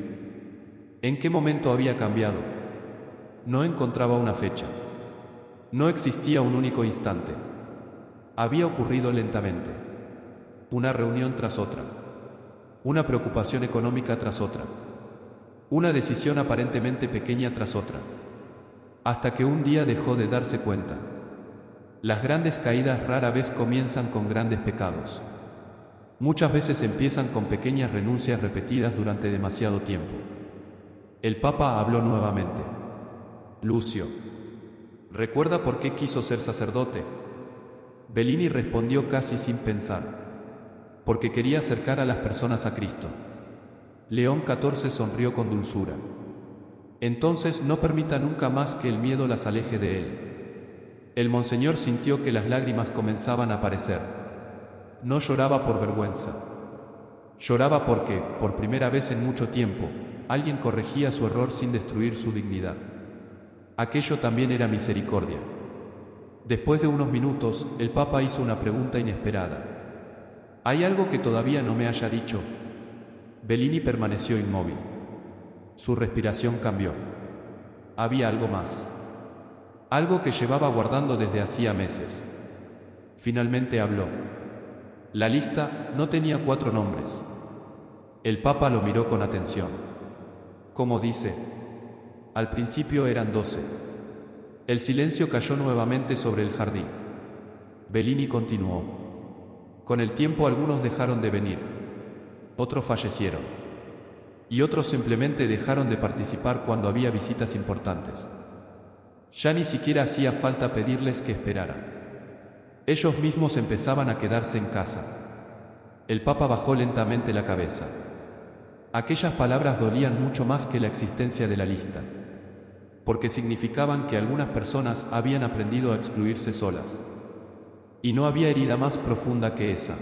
¿En qué momento había cambiado? No encontraba una fecha. No existía un único instante. Había ocurrido lentamente. Una reunión tras otra. Una preocupación económica tras otra. Una decisión aparentemente pequeña tras otra. Hasta que un día dejó de darse cuenta. Las grandes caídas rara vez comienzan con grandes pecados. Muchas veces empiezan con pequeñas renuncias repetidas durante demasiado tiempo. El Papa habló nuevamente. Lucio, ¿recuerda por qué quiso ser sacerdote? Bellini respondió casi sin pensar. Porque quería acercar a las personas a Cristo. León XIV sonrió con dulzura. Entonces no permita nunca más que el miedo las aleje de él. El monseñor sintió que las lágrimas comenzaban a aparecer. No lloraba por vergüenza. Lloraba porque, por primera vez en mucho tiempo, alguien corregía su error sin destruir su dignidad. Aquello también era misericordia. Después de unos minutos, el Papa hizo una pregunta inesperada. ¿Hay algo que todavía no me haya dicho? Bellini permaneció inmóvil. Su respiración cambió. Había algo más. Algo que llevaba guardando desde hacía meses. Finalmente habló. La lista no tenía 4 nombres. El Papa lo miró con atención. ¿Cómo dice? Al principio eran 12. El silencio cayó nuevamente sobre el jardín. Bellini continuó. Con el tiempo algunos dejaron de venir. Otros fallecieron. Y otros simplemente dejaron de participar cuando había visitas importantes. Ya ni siquiera hacía falta pedirles que esperaran. Ellos mismos empezaban a quedarse en casa. El Papa bajó lentamente la cabeza. Aquellas palabras dolían mucho más que la existencia de la lista, porque significaban que algunas personas habían aprendido a excluirse solas. Y no había herida más profunda que esa.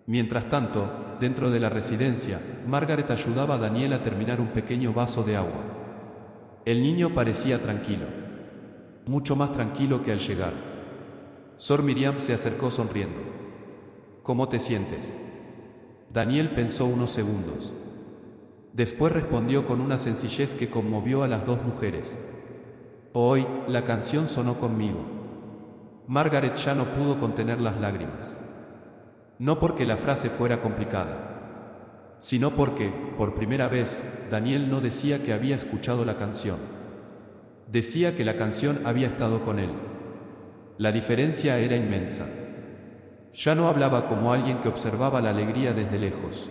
Mientras tanto, dentro de la residencia, Margaret ayudaba a Daniel a terminar un pequeño vaso de agua. El niño parecía tranquilo, mucho más tranquilo que al llegar. Sor Miriam se acercó sonriendo. ¿Cómo te sientes? Daniel pensó unos segundos. Después respondió con una sencillez que conmovió a las dos mujeres. Hoy, la canción sonó conmigo. Margaret ya no pudo contener las lágrimas. No porque la frase fuera complicada, sino porque, por primera vez, Daniel no decía que había escuchado la canción. Decía que la canción había estado con él. La diferencia era inmensa. Ya no hablaba como alguien que observaba la alegría desde lejos.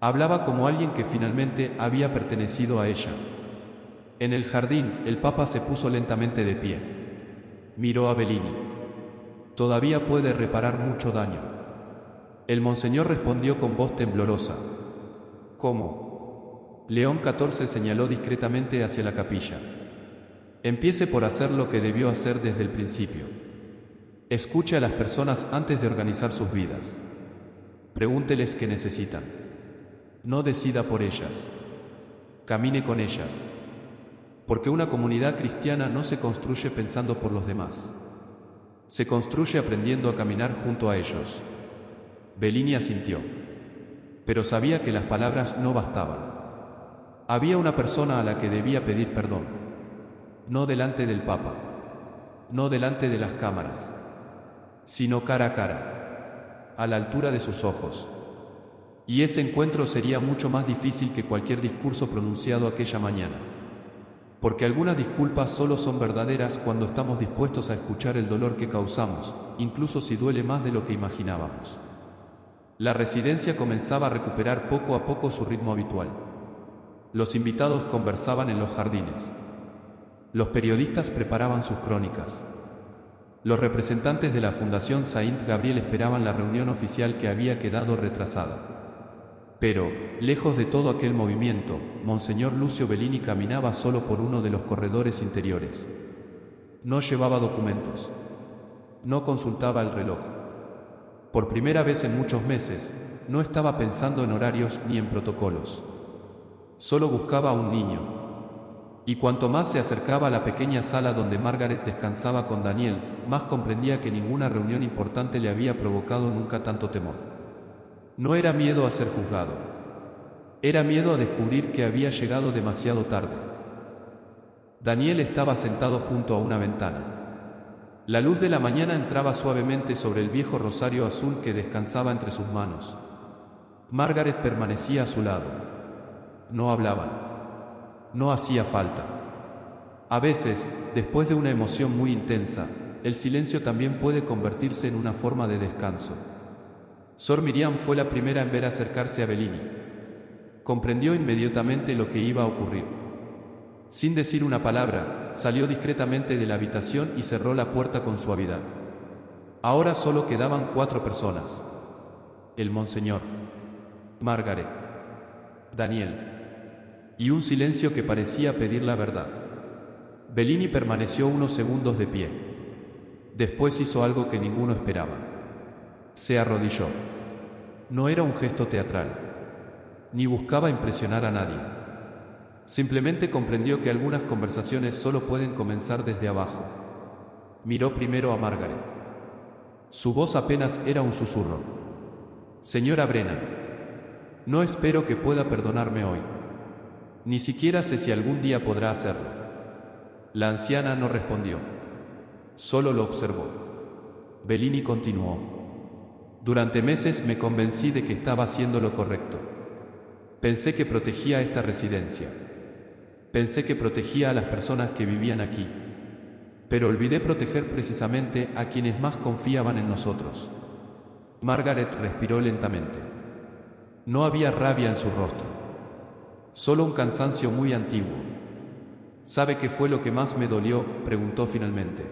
Hablaba como alguien que finalmente había pertenecido a ella. En el jardín, el Papa se puso lentamente de pie. Miró a Bellini. Todavía puede reparar mucho daño. El monseñor respondió con voz temblorosa. ¿Cómo? León XIV señaló discretamente hacia la capilla. Empiece por hacer lo que debió hacer desde el principio. Escuche a las personas antes de organizar sus vidas. Pregúnteles qué necesitan. No decida por ellas. Camine con ellas. Porque una comunidad cristiana no se construye pensando por los demás. Se construye aprendiendo a caminar junto a ellos. Bellini asintió. Pero sabía que las palabras no bastaban. Había una persona a la que debía pedir perdón. No delante del Papa. No delante de las cámaras. Sino cara a cara. A la altura de sus ojos. Y ese encuentro sería mucho más difícil que cualquier discurso pronunciado aquella mañana. Porque algunas disculpas solo son verdaderas cuando estamos dispuestos a escuchar el dolor que causamos, incluso si duele más de lo que imaginábamos. La residencia comenzaba a recuperar poco a poco su ritmo habitual. Los invitados conversaban en los jardines. Los periodistas preparaban sus crónicas. Los representantes de la Fundación Saint Gabriel esperaban la reunión oficial que había quedado retrasada. Pero, lejos de todo aquel movimiento, Monseñor Lucio Bellini caminaba solo por uno de los corredores interiores. No llevaba documentos. No consultaba el reloj. Por primera vez en muchos meses, no estaba pensando en horarios ni en protocolos. Solo buscaba a un niño. Y cuanto más se acercaba a la pequeña sala donde Margaret descansaba con Daniel, más comprendía que ninguna reunión importante le había provocado nunca tanto temor. No era miedo a ser juzgado. Era miedo a descubrir que había llegado demasiado tarde. Daniel estaba sentado junto a una ventana. La luz de la mañana entraba suavemente sobre el viejo rosario azul que descansaba entre sus manos. Margaret permanecía a su lado. No hablaban. No hacía falta. A veces, después de una emoción muy intensa, el silencio también puede convertirse en una forma de descanso. Sor Miriam fue la primera en ver acercarse a Bellini. Comprendió inmediatamente lo que iba a ocurrir. Sin decir una palabra, salió discretamente de la habitación y cerró la puerta con suavidad. Ahora solo quedaban 4 personas. El monseñor, Margaret, Daniel, y un silencio que parecía pedir la verdad. Bellini permaneció unos segundos de pie. Después hizo algo que ninguno esperaba. Se arrodilló. No era un gesto teatral, ni buscaba impresionar a nadie. Simplemente comprendió que algunas conversaciones solo pueden comenzar desde abajo. Miró primero a Margaret. Su voz apenas era un susurro. Señora Brennan, no espero que pueda perdonarme hoy. Ni siquiera sé si algún día podrá hacerlo. La anciana no respondió. Solo lo observó. Bellini continuó. Durante meses me convencí de que estaba haciendo lo correcto. Pensé que protegía esta residencia. Pensé que protegía a las personas que vivían aquí. Pero olvidé proteger precisamente a quienes más confiaban en nosotros. Margaret respiró lentamente. No había rabia en su rostro. Solo un cansancio muy antiguo. ¿Sabe qué fue lo que más me dolió?, preguntó finalmente.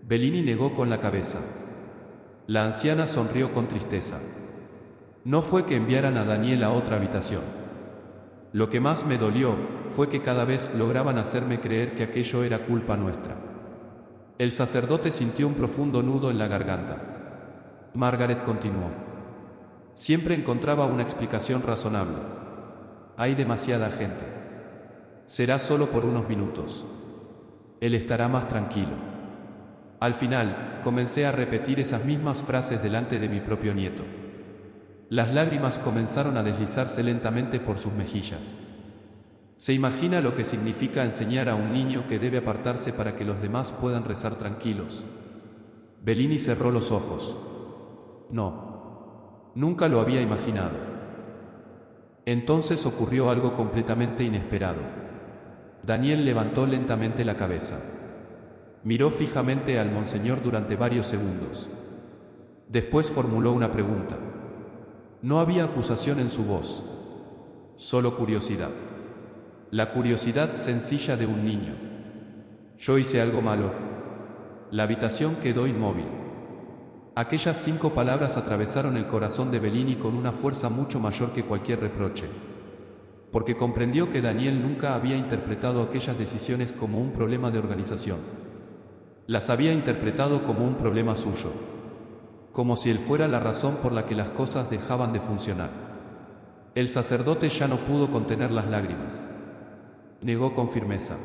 Bellini negó con la cabeza. La anciana sonrió con tristeza. No fue que enviaran a Daniel a otra habitación. Lo que más me dolió fue que cada vez lograban hacerme creer que aquello era culpa nuestra. El sacerdote sintió un profundo nudo en la garganta. Margaret continuó. Siempre encontraba una explicación razonable. Hay demasiada gente. Será solo por unos minutos. Él estará más tranquilo. Al final, comencé a repetir esas mismas frases delante de mi propio nieto. Las lágrimas comenzaron a deslizarse lentamente por sus mejillas. ¿Se imagina lo que significa enseñar a un niño que debe apartarse para que los demás puedan rezar tranquilos? Bellini cerró los ojos. No. Nunca lo había imaginado. Entonces ocurrió algo completamente inesperado. Daniel levantó lentamente la cabeza. Miró fijamente al monseñor durante varios segundos. Después formuló una pregunta. No había acusación en su voz, solo curiosidad. La curiosidad sencilla de un niño. ¿Yo hice algo malo? La habitación quedó inmóvil. Aquellas 5 palabras atravesaron el corazón de Bellini con una fuerza mucho mayor que cualquier reproche, porque comprendió que Daniel nunca había interpretado aquellas decisiones como un problema de organización. Las había interpretado como un problema suyo, como si él fuera la razón por la que las cosas dejaban de funcionar. El sacerdote ya no pudo contener las lágrimas. Negó con firmeza.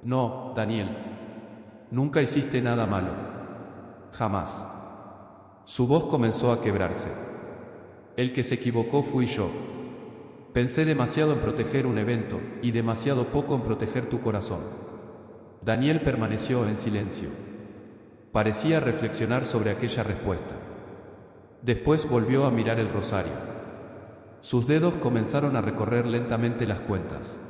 No, Daniel. Nunca hiciste nada malo. Jamás. Su voz comenzó a quebrarse. El que se equivocó fui yo. Pensé demasiado en proteger un evento, y demasiado poco en proteger tu corazón. Daniel permaneció en silencio. Parecía reflexionar sobre aquella respuesta. Después volvió a mirar el rosario. Sus dedos comenzaron a recorrer lentamente las cuentas.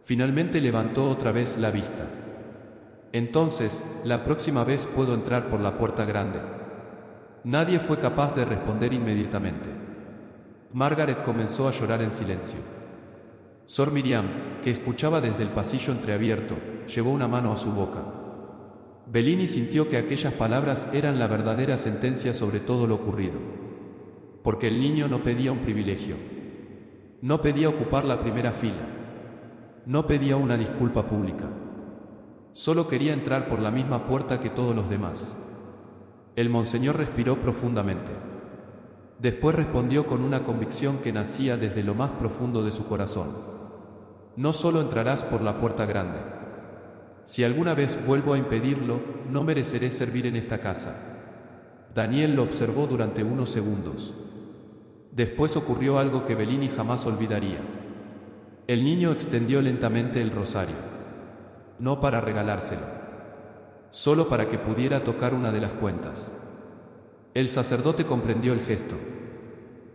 Finalmente levantó otra vez la vista. Entonces, la próxima vez puedo entrar por la puerta grande. Nadie fue capaz de responder inmediatamente. Margaret comenzó a llorar en silencio. Sor Miriam, que escuchaba desde el pasillo entreabierto, llevó una mano a su boca. Bellini sintió que aquellas palabras eran la verdadera sentencia sobre todo lo ocurrido. Porque el niño no pedía un privilegio. No pedía ocupar la primera fila. No pedía una disculpa pública. Solo quería entrar por la misma puerta que todos los demás. El monseñor respiró profundamente. Después respondió con una convicción que nacía desde lo más profundo de su corazón. No solo entrarás por la puerta grande. Si alguna vez vuelvo a impedirlo, no mereceré servir en esta casa. Daniel lo observó durante unos segundos. Después ocurrió algo que Bellini jamás olvidaría. El niño extendió lentamente el rosario. No para regalárselo, solo para que pudiera tocar una de las cuentas. El sacerdote comprendió el gesto.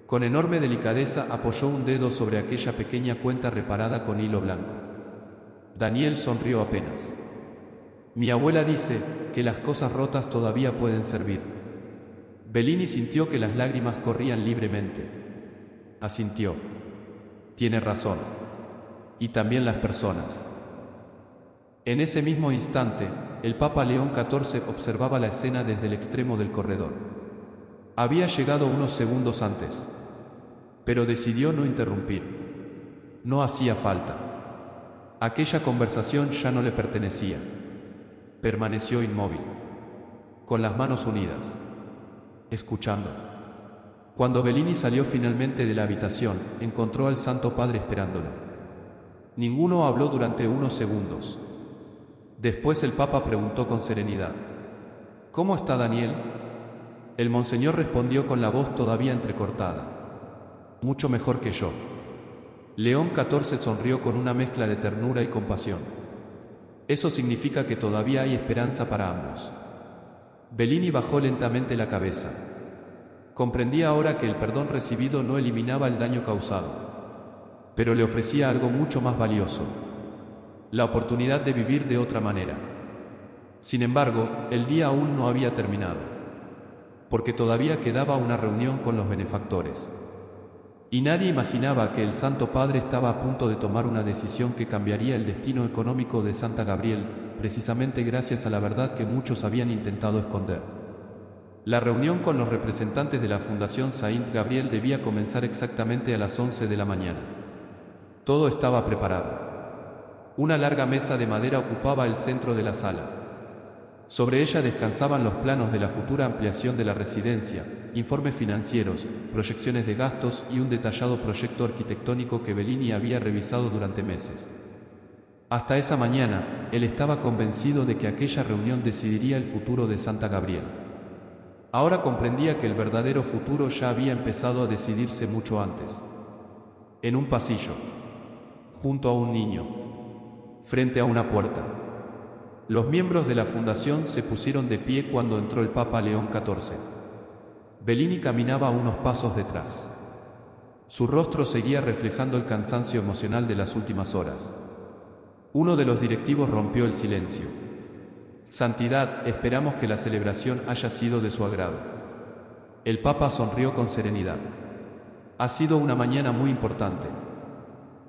Con enorme delicadeza apoyó un dedo sobre aquella pequeña cuenta reparada con hilo blanco. Daniel sonrió apenas. Mi abuela dice que las cosas rotas todavía pueden servir. Bellini sintió que las lágrimas corrían libremente. Asintió. Tiene razón. Y también las personas. En ese mismo instante, el Papa León XIV observaba la escena desde el extremo del corredor. Había llegado unos segundos antes, pero decidió no interrumpir. No hacía falta. Aquella conversación ya no le pertenecía. Permaneció inmóvil, con las manos unidas, escuchando. Cuando Bellini salió finalmente de la habitación, encontró al Santo Padre esperándolo. Ninguno habló durante unos segundos. Después el Papa preguntó con serenidad: ¿Cómo está Daniel? El monseñor respondió con la voz todavía entrecortada: Mucho mejor que yo. León XIV sonrió con una mezcla de ternura y compasión. Eso significa que todavía hay esperanza para ambos. Bellini bajó lentamente la cabeza. Comprendía ahora que el perdón recibido no eliminaba el daño causado, pero le ofrecía algo mucho más valioso: la oportunidad de vivir de otra manera. Sin embargo, el día aún no había terminado, porque todavía quedaba una reunión con los benefactores. Y nadie imaginaba que el Santo Padre estaba a punto de tomar una decisión que cambiaría el destino económico de Santa Gabriel, precisamente gracias a la verdad que muchos habían intentado esconder. La reunión con los representantes de la Fundación Saint Gabriel debía comenzar exactamente a las 11 de la mañana. Todo estaba preparado. Una larga mesa de madera ocupaba el centro de la sala. Sobre ella descansaban los planos de la futura ampliación de la residencia, informes financieros, proyecciones de gastos y un detallado proyecto arquitectónico que Bellini había revisado durante meses. Hasta esa mañana, él estaba convencido de que aquella reunión decidiría el futuro de Santa Gabriel. Ahora comprendía que el verdadero futuro ya había empezado a decidirse mucho antes. En un pasillo, junto a un niño, frente a una puerta. Los miembros de la fundación se pusieron de pie cuando entró el Papa León XIV. Bellini caminaba unos pasos detrás. Su rostro seguía reflejando el cansancio emocional de las últimas horas. Uno de los directivos rompió el silencio. Santidad, esperamos que la celebración haya sido de su agrado. El Papa sonrió con serenidad. Ha sido una mañana muy importante.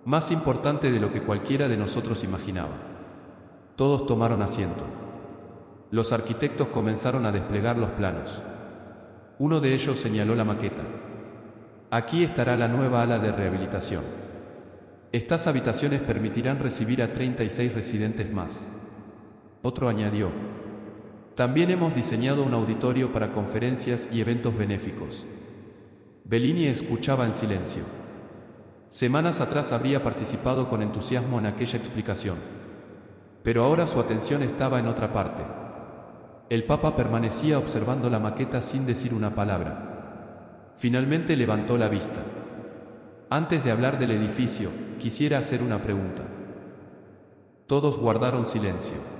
Más importante de lo que cualquiera de nosotros imaginaba. Todos tomaron asiento. Los arquitectos comenzaron a desplegar los planos. Uno de ellos señaló la maqueta. Aquí estará la nueva ala de rehabilitación. Estas habitaciones permitirán recibir a 36 residentes más. Otro añadió. También hemos diseñado un auditorio para conferencias y eventos benéficos. Bellini escuchaba en silencio. Semanas atrás habría participado con entusiasmo en aquella explicación. Pero ahora su atención estaba en otra parte. El Papa permanecía observando la maqueta sin decir una palabra. Finalmente levantó la vista. Antes de hablar del edificio, quisiera hacer una pregunta. Todos guardaron silencio.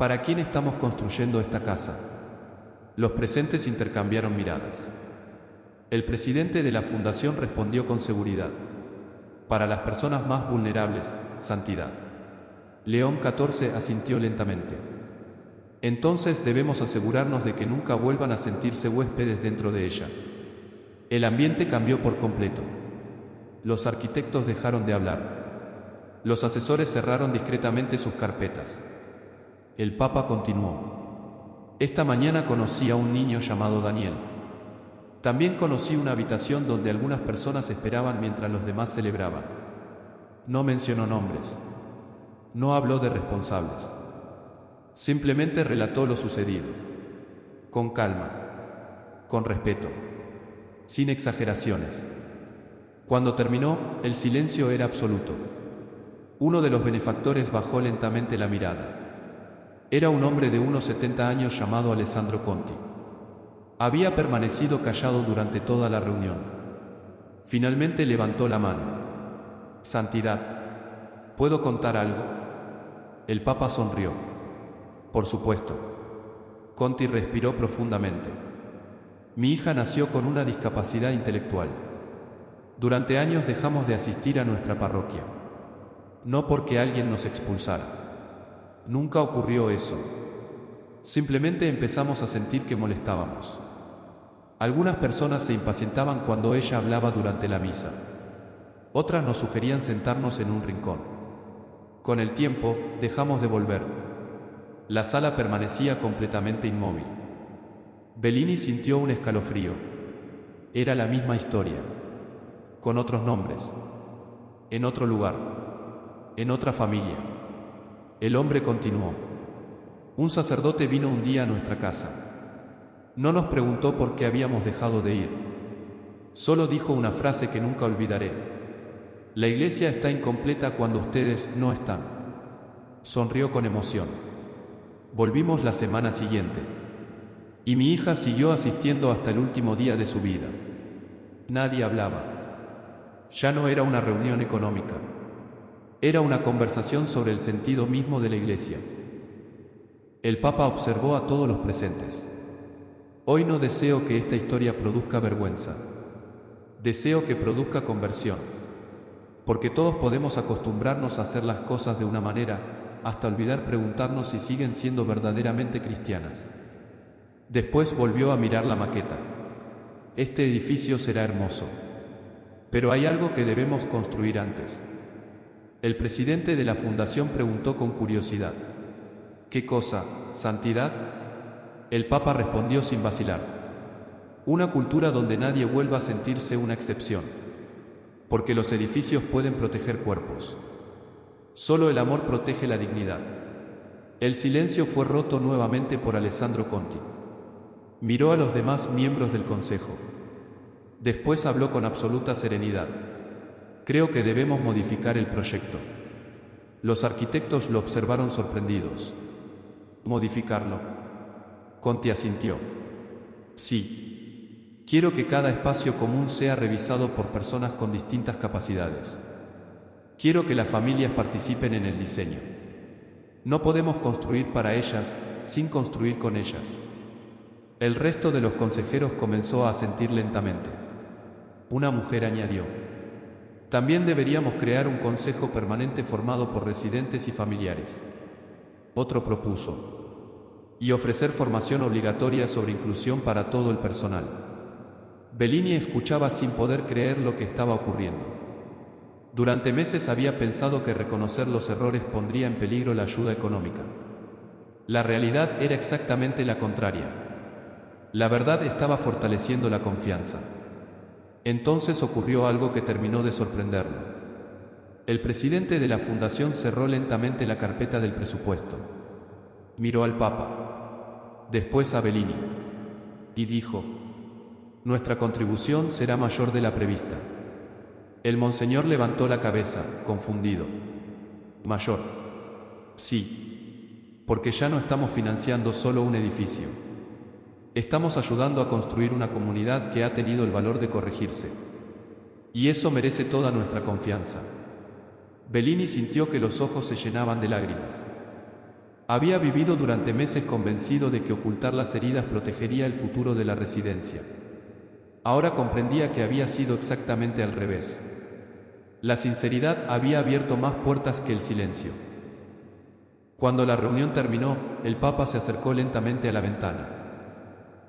¿Para quién estamos construyendo esta casa? Los presentes intercambiaron miradas. El presidente de la fundación respondió con seguridad. Para las personas más vulnerables, Santidad. León XIV asintió lentamente. Entonces debemos asegurarnos de que nunca vuelvan a sentirse huéspedes dentro de ella. El ambiente cambió por completo. Los arquitectos dejaron de hablar. Los asesores cerraron discretamente sus carpetas. El Papa continuó. Esta mañana conocí a un niño llamado Daniel. También conocí una habitación donde algunas personas esperaban mientras los demás celebraban. No mencionó nombres. No habló de responsables. Simplemente relató lo sucedido. Con calma. Con respeto. Sin exageraciones. Cuando terminó, el silencio era absoluto. Uno de los benefactores bajó lentamente la mirada. Era un hombre de unos 70 años llamado Alessandro Conti. Había permanecido callado durante toda la reunión. Finalmente levantó la mano. Santidad, ¿puedo contar algo? El Papa sonrió. Por supuesto. Conti respiró profundamente. Mi hija nació con una discapacidad intelectual. Durante años dejamos de asistir a nuestra parroquia. No porque alguien nos expulsara. Nunca ocurrió eso. Simplemente empezamos a sentir que molestábamos. Algunas personas se impacientaban cuando ella hablaba durante la misa. Otras nos sugerían sentarnos en un rincón. Con el tiempo, dejamos de volver. La sala permanecía completamente inmóvil. Bellini sintió un escalofrío. Era la misma historia. Con otros nombres. En otro lugar. En otra familia. El hombre continuó. Un sacerdote vino un día a nuestra casa. No nos preguntó por qué habíamos dejado de ir. Solo dijo una frase que nunca olvidaré. La iglesia está incompleta cuando ustedes no están. Sonrió con emoción. Volvimos la semana siguiente. Y mi hija siguió asistiendo hasta el último día de su vida. Nadie hablaba. Ya no era una reunión económica. Era una conversación sobre el sentido mismo de la iglesia. El Papa observó a todos los presentes. Hoy no deseo que esta historia produzca vergüenza. Deseo que produzca conversión. Porque todos podemos acostumbrarnos a hacer las cosas de una manera, hasta olvidar preguntarnos si siguen siendo verdaderamente cristianas. Después volvió a mirar la maqueta. Este edificio será hermoso. Pero hay algo que debemos construir antes. El presidente de la fundación preguntó con curiosidad. ¿Qué cosa, Santidad? El Papa respondió sin vacilar. Una cultura donde nadie vuelva a sentirse una excepción. Porque los edificios pueden proteger cuerpos. Solo el amor protege la dignidad. El silencio fue roto nuevamente por Alessandro Conti. Miró a los demás miembros del consejo. Después habló con absoluta serenidad. Creo que debemos modificar el proyecto. Los arquitectos lo observaron sorprendidos. ¿Modificarlo? Conti asintió. Sí. Quiero que cada espacio común sea revisado por personas con distintas capacidades. Quiero que las familias participen en el diseño. No podemos construir para ellas, sin construir con ellas. El resto de los consejeros comenzó a asentir lentamente. Una mujer añadió. También deberíamos crear un consejo permanente formado por residentes y familiares. Otro propuso. y ofrecer formación obligatoria sobre inclusión para todo el personal. Bellini escuchaba sin poder creer lo que estaba ocurriendo. Durante meses había pensado que reconocer los errores pondría en peligro la ayuda económica. La realidad era exactamente la contraria. La verdad estaba fortaleciendo la confianza. Entonces ocurrió algo que terminó de sorprenderlo. El presidente de la fundación cerró lentamente la carpeta del presupuesto. Miró al Papa, después a Bellini, y dijo: «Nuestra contribución será mayor de la prevista». El monseñor levantó la cabeza, confundido. «¿Mayor?» «Sí, porque ya no estamos financiando solo un edificio. Estamos ayudando a construir una comunidad que ha tenido el valor de corregirse. Y eso merece toda nuestra confianza». Bellini sintió que los ojos se llenaban de lágrimas. Había vivido durante meses convencido de que ocultar las heridas protegería el futuro de la residencia. Ahora comprendía que había sido exactamente al revés. La sinceridad había abierto más puertas que el silencio. Cuando la reunión terminó, el Papa se acercó lentamente a la ventana.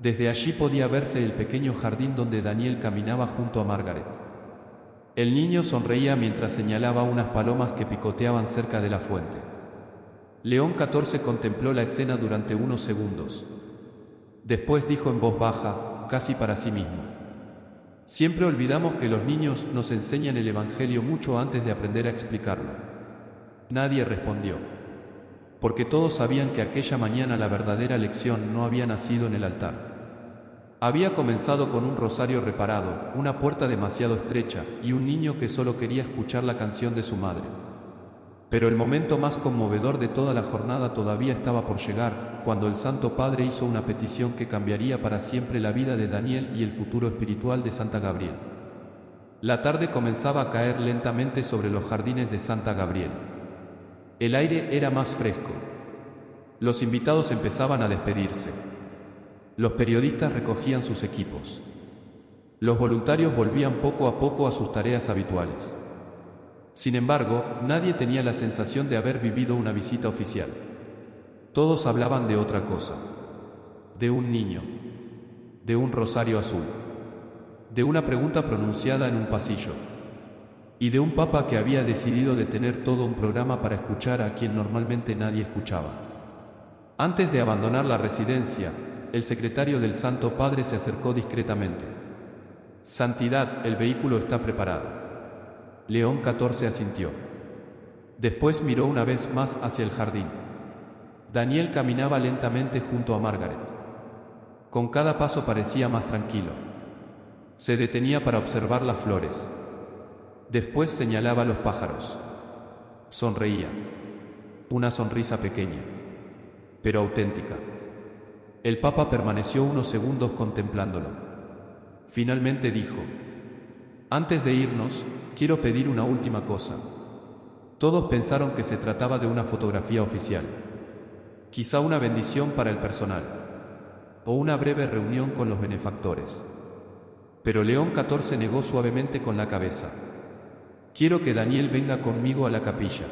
Desde allí podía verse el pequeño jardín donde Daniel caminaba junto a Margaret. El niño sonreía mientras señalaba unas palomas que picoteaban cerca de la fuente. León XIV contempló la escena durante unos segundos. Después dijo en voz baja, casi para sí mismo: «Siempre olvidamos que los niños nos enseñan el Evangelio mucho antes de aprender a explicarlo». Nadie respondió, porque todos sabían que aquella mañana la verdadera lección no había nacido en el altar. Había comenzado con un rosario reparado, una puerta demasiado estrecha y un niño que solo quería escuchar la canción de su madre. Pero el momento más conmovedor de toda la jornada todavía estaba por llegar, cuando el Santo Padre hizo una petición que cambiaría para siempre la vida de Daniel y el futuro espiritual de Santa Gabriel. La tarde comenzaba a caer lentamente sobre los jardines de Santa Gabriel. El aire era más fresco. Los invitados empezaban a despedirse. Los periodistas recogían sus equipos. Los voluntarios volvían poco a poco a sus tareas habituales. Sin embargo, nadie tenía la sensación de haber vivido una visita oficial. Todos hablaban de otra cosa. De un niño. De un rosario azul. De una pregunta pronunciada en un pasillo. Y de un papa que había decidido detener todo un programa para escuchar a quien normalmente nadie escuchaba. Antes de abandonar la residencia, el secretario del Santo Padre se acercó discretamente. «Santidad, el vehículo está preparado». León XIV asintió. Después miró una vez más hacia el jardín. Daniel caminaba lentamente junto a Margaret. Con cada paso parecía más tranquilo. Se detenía para observar las flores. Después señalaba a los pájaros. Sonreía. Una sonrisa pequeña, pero auténtica. El Papa permaneció unos segundos contemplándolo. Finalmente dijo: «Antes de irnos, quiero pedir una última cosa». Todos pensaron que se trataba de una fotografía oficial. Quizá una bendición para el personal. O una breve reunión con los benefactores. Pero León XIV negó suavemente con la cabeza. «Quiero que Daniel venga conmigo a la capilla».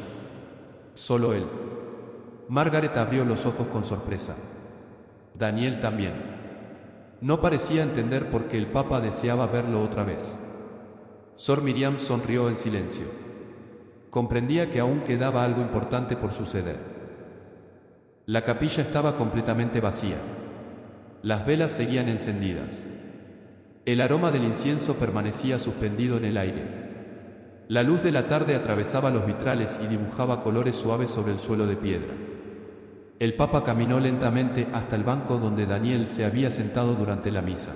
«Solo él». Margaret abrió los ojos con sorpresa. Daniel también. No parecía entender por qué el Papa deseaba verlo otra vez. Sor Miriam sonrió en silencio. Comprendía que aún quedaba algo importante por suceder. La capilla estaba completamente vacía. Las velas seguían encendidas. El aroma del incienso permanecía suspendido en el aire. La luz de la tarde atravesaba los vitrales y dibujaba colores suaves sobre el suelo de piedra. El Papa caminó lentamente hasta el banco donde Daniel se había sentado durante la misa.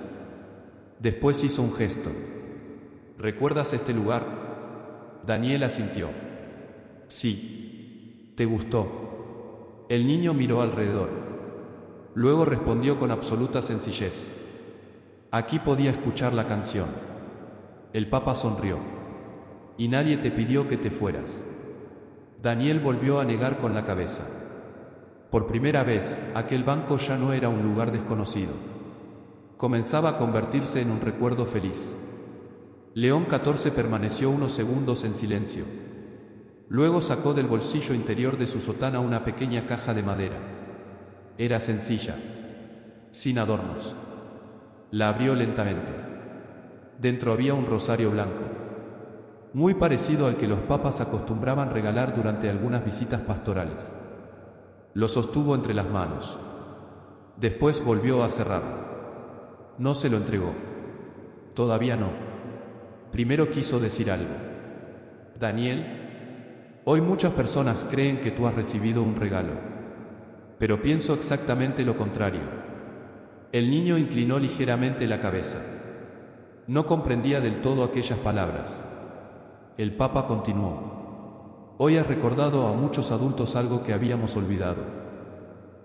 Después hizo un gesto. «¿Recuerdas este lugar?» Daniel asintió. «Sí». «¿Te gustó?» El niño miró alrededor. Luego respondió con absoluta sencillez: «Aquí podía escuchar la canción». El Papa sonrió. «Y nadie te pidió que te fueras». Daniel volvió a negar con la cabeza. Por primera vez, aquel banco ya no era un lugar desconocido. Comenzaba a convertirse en un recuerdo feliz. León XIV permaneció unos segundos en silencio. Luego sacó del bolsillo interior de su sotana una pequeña caja de madera. Era sencilla, sin adornos. La abrió lentamente. Dentro había un rosario blanco, muy parecido al que los papas acostumbraban regalar durante algunas visitas pastorales. Lo sostuvo entre las manos. Después volvió a cerrarlo. No se lo entregó. Todavía no. Primero quiso decir algo. Daniel, hoy muchas personas creen que tú has recibido un regalo. Pero pienso exactamente lo contrario. El niño inclinó ligeramente la cabeza. No comprendía del todo aquellas palabras. El Papa continuó. Hoy has recordado a muchos adultos algo que habíamos olvidado.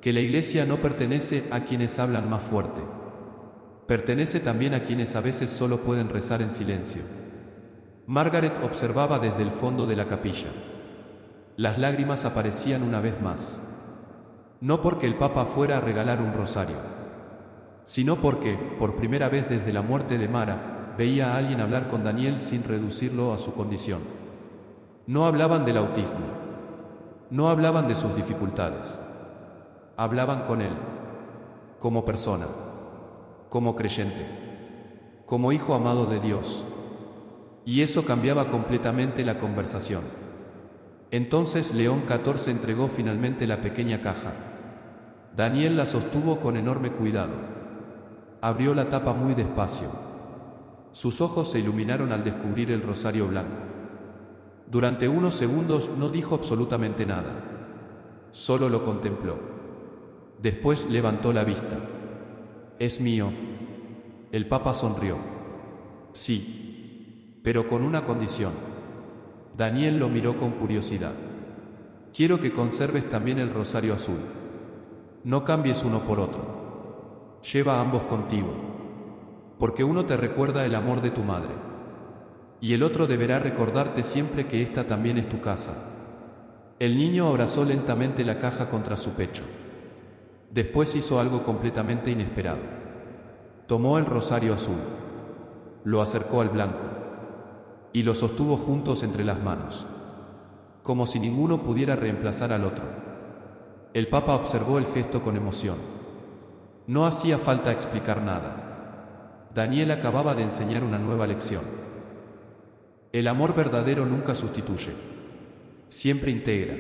Que la Iglesia no pertenece a quienes hablan más fuerte. Pertenece también a quienes a veces solo pueden rezar en silencio. Margaret observaba desde el fondo de la capilla. Las lágrimas aparecían una vez más. No porque el Papa fuera a regalar un rosario, sino porque, por primera vez desde la muerte de Mara, veía a alguien hablar con Daniel sin reducirlo a su condición. No hablaban del autismo. No hablaban de sus dificultades. Hablaban con él, como persona, como creyente, como hijo amado de Dios. Y eso cambiaba completamente la conversación. Entonces León XIV entregó finalmente la pequeña caja. Daniel la sostuvo con enorme cuidado. Abrió la tapa muy despacio. Sus ojos se iluminaron al descubrir el rosario blanco. Durante unos segundos no dijo absolutamente nada. Solo lo contempló. Después levantó la vista. «Es mío». El Papa sonrió. «Sí, pero con una condición». Daniel lo miró con curiosidad. «Quiero que conserves también el rosario azul. No cambies uno por otro. Lleva ambos contigo. Porque uno te recuerda el amor de tu madre. Y el otro deberá recordarte siempre que esta también es tu casa». El niño abrazó lentamente la caja contra su pecho. Después hizo algo completamente inesperado. Tomó el rosario azul. Lo acercó al blanco. Y lo sostuvo juntos entre las manos. Como si ninguno pudiera reemplazar al otro. El Papa observó el gesto con emoción. No hacía falta explicar nada. Daniel acababa de enseñar una nueva lección. El amor verdadero nunca sustituye. Siempre integra.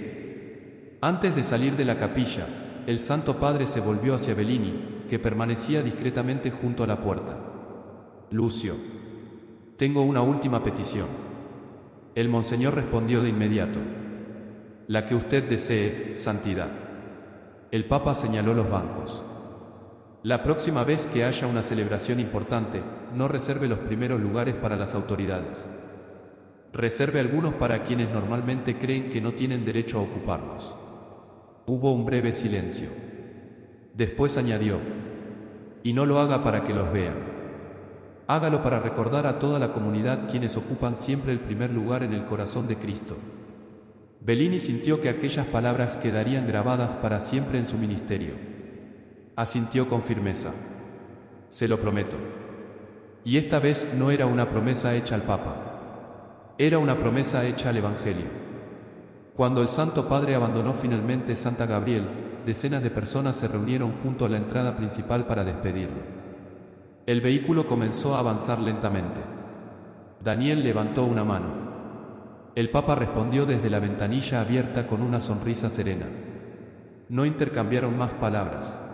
Antes de salir de la capilla, el Santo Padre se volvió hacia Bellini, que permanecía discretamente junto a la puerta. «Lucio, tengo una última petición». El monseñor respondió de inmediato. «La que usted desee, santidad». El Papa señaló los bancos. «La próxima vez que haya una celebración importante, no reserve los primeros lugares para las autoridades. Reserve algunos para quienes normalmente creen que no tienen derecho a ocuparlos». Hubo un breve silencio. Después añadió: «Y no lo haga para que los vean. Hágalo para recordar a toda la comunidad quienes ocupan siempre el primer lugar en el corazón de Cristo». Bellini sintió que aquellas palabras quedarían grabadas para siempre en su ministerio. Asintió con firmeza. «Se lo prometo». Y esta vez no era una promesa hecha al Papa. Era una promesa hecha al Evangelio. Cuando el Santo Padre abandonó finalmente Santa Gabriel, decenas de personas se reunieron junto a la entrada principal para despedirlo. El vehículo comenzó a avanzar lentamente. Daniel levantó una mano. El Papa respondió desde la ventanilla abierta con una sonrisa serena. No intercambiaron más palabras.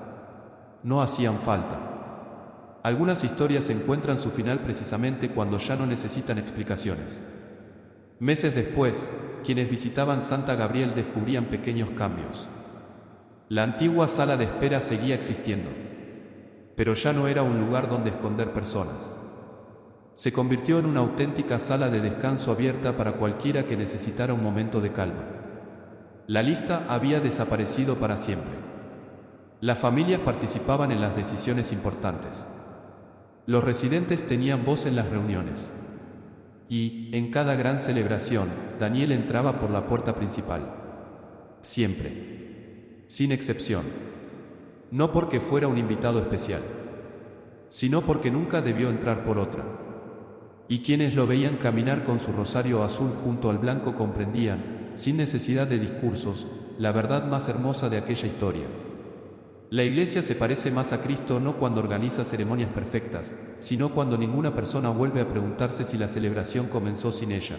No hacían falta. Algunas historias encuentran su final precisamente cuando ya no necesitan explicaciones. Meses después, quienes visitaban Santa Gabriel descubrían pequeños cambios. La antigua sala de espera seguía existiendo, pero ya no era un lugar donde esconder personas. Se convirtió en una auténtica sala de descanso abierta para cualquiera que necesitara un momento de calma. La lista había desaparecido para siempre. Las familias participaban en las decisiones importantes. Los residentes tenían voz en las reuniones. Y, en cada gran celebración, Daniel entraba por la puerta principal. Siempre. Sin excepción. No porque fuera un invitado especial, sino porque nunca debió entrar por otra. Y quienes lo veían caminar con su rosario azul junto al blanco comprendían, sin necesidad de discursos, la verdad más hermosa de aquella historia. La Iglesia se parece más a Cristo no cuando organiza ceremonias perfectas, sino cuando ninguna persona vuelve a preguntarse si la celebración comenzó sin ella.